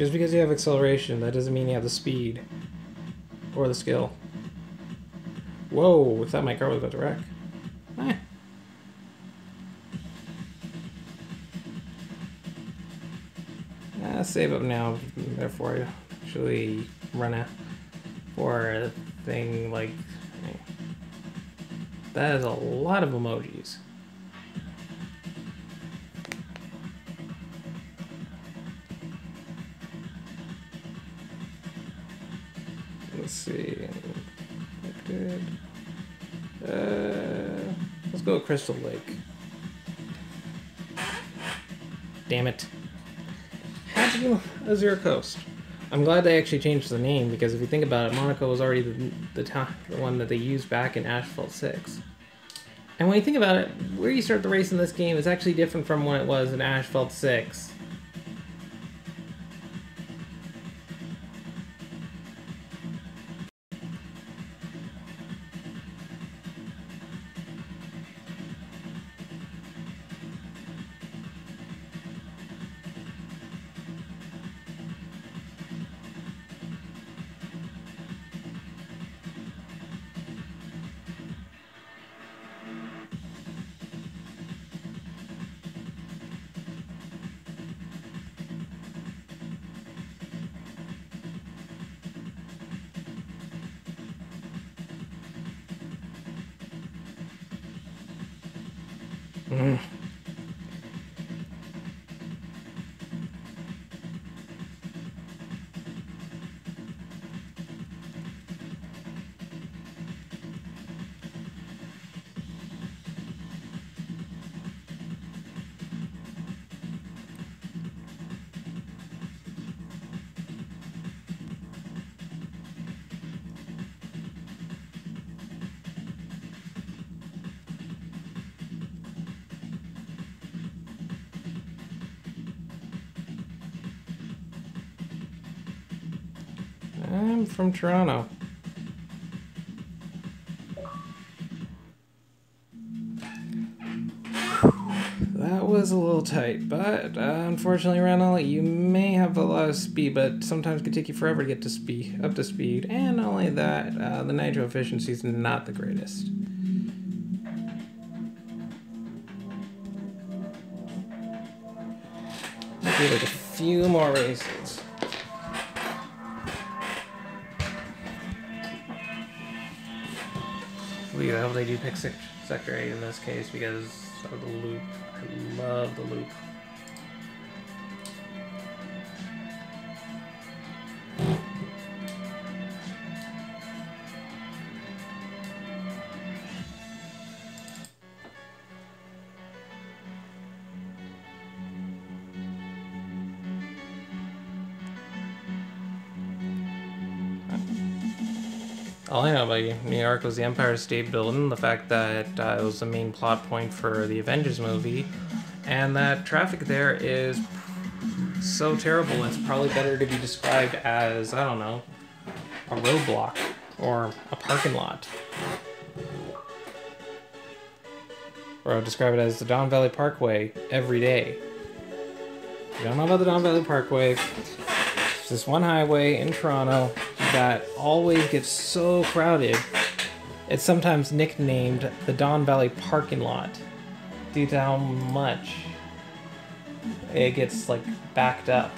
Just because you have acceleration, that doesn't mean you have the speed. Or the skill. Whoa, I thought my car was about to wreck. Eh. Save up now, therefore I actually run out for a thing like... That is a lot of emojis. Let's see. Good. Let's go with Crystal Lake. Damn it. Had to do Azure Coast. I'm glad they actually changed the name, because if you think about it, Monaco was already the one that they used back in Asphalt 6. And when you think about it, where you start the race in this game is actually different from when it was in Asphalt 6. I'm from Toronto. That was a little tight, but unfortunately, Randall, you may have a lot of speed, but sometimes it can take you forever to get to up to speed. And not only that, the nitro efficiency is not the greatest. Do like a few more races. I hope they do pick Sector 8 in this case because of the loop. I love the loop. All I know about New York was the Empire State Building, the fact that it was the main plot point for the Avengers movie, and that traffic there is so terrible it's probably better to be described as, I don't know, a roadblock or a parking lot. Or I would describe it as the Don Valley Parkway every day. If you don't know about the Don Valley Parkway, it's this one highway in Toronto that always gets so crowded, it's sometimes nicknamed the Don Valley parking lot due to how much it gets like backed up.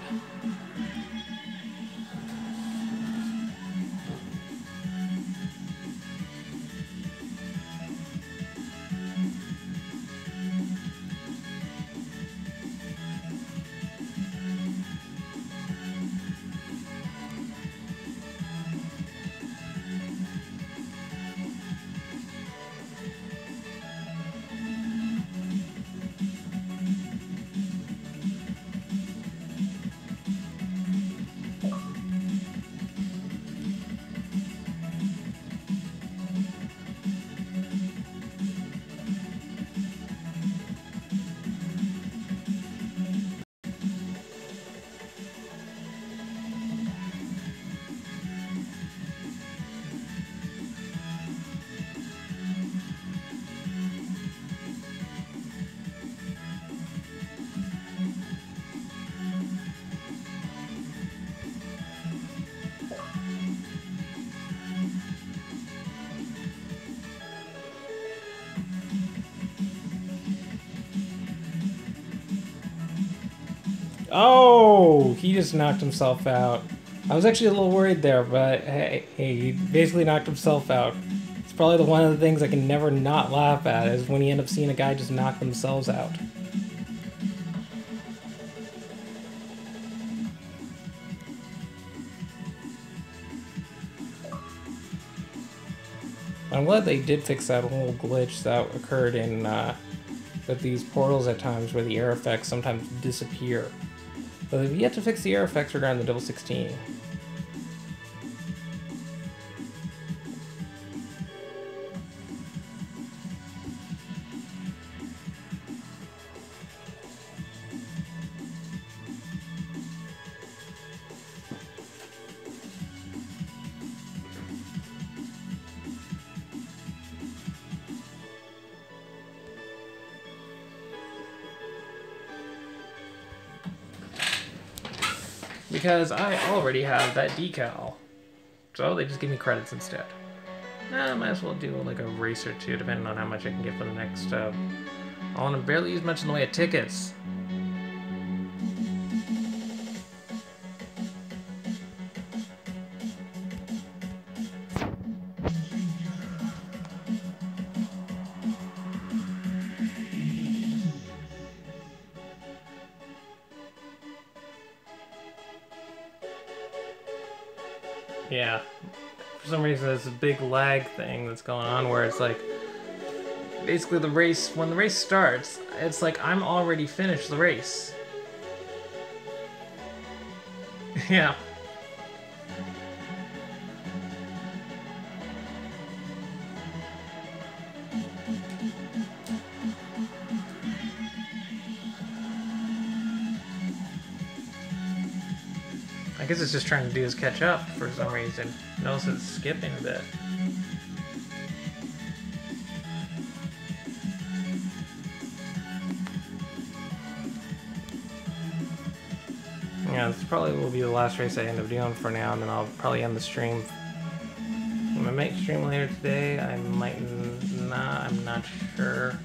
Oh, he just knocked himself out. I was actually a little worried there, but hey, he basically knocked himself out. It's probably one of the things I can never not laugh at, is when you end up seeing a guy just knock themselves out. I'm glad they did fix that whole glitch that occurred in with these portals at times where the air effects sometimes disappear. But they've yet to fix the air effects regarding the 16. Because I already have that decal. So they just give me credits instead. I might as well do like a race or two, depending on how much I can get for the next. I want to barely use much in the way of tickets. Yeah. For some reason, there's a big lag thing that's going on where it's like, basically the race, when the race starts, it's like I'm already finished the race. Yeah. I guess it's just trying to do is catch up for some reason. Notice it's skipping a bit. Yeah, this probably will be the last race I end up doing for now, and then I'll probably end the stream. I might stream later today, I might not, I'm not sure.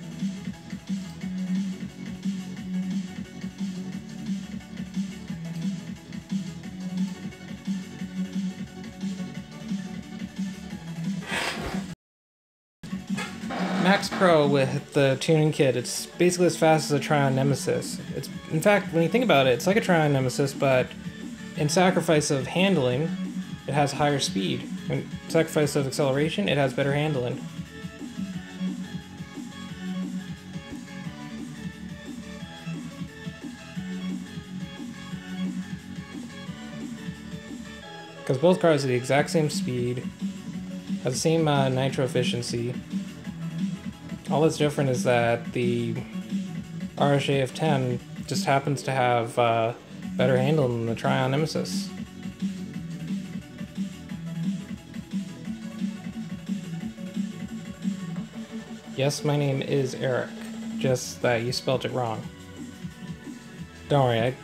Max Pro with the tuning kit, it's basically as fast as a Trion Nemesis. It's, in fact, when you think about it, it's like a Trion Nemesis, but in sacrifice of handling, it has higher speed. In sacrifice of acceleration, it has better handling. Because both cars are the exact same speed, have the same nitro efficiency. All that's different is that the RSA of 10 just happens to have better handling than the Trion Nemesis. Yes, my name is Eric, just that you spelled it wrong. Don't worry,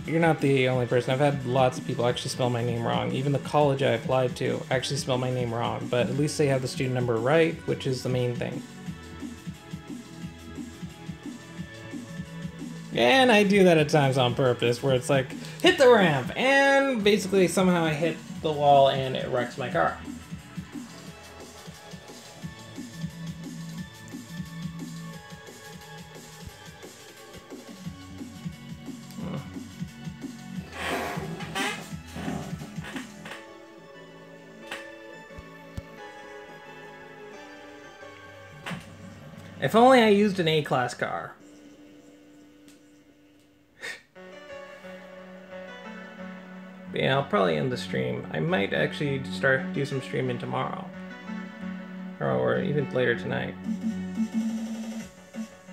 you're not the only person. I've had lots of people actually spell my name wrong. Even the college I applied to actually spelled my name wrong, but at least they have the student number right, which is the main thing. And I do that at times on purpose, where it's like, hit the ramp, and basically somehow I hit the wall and it wrecks my car. If only I used an A-class car. But yeah, I'll probably end the stream. I might actually do some streaming tomorrow. Or even later tonight.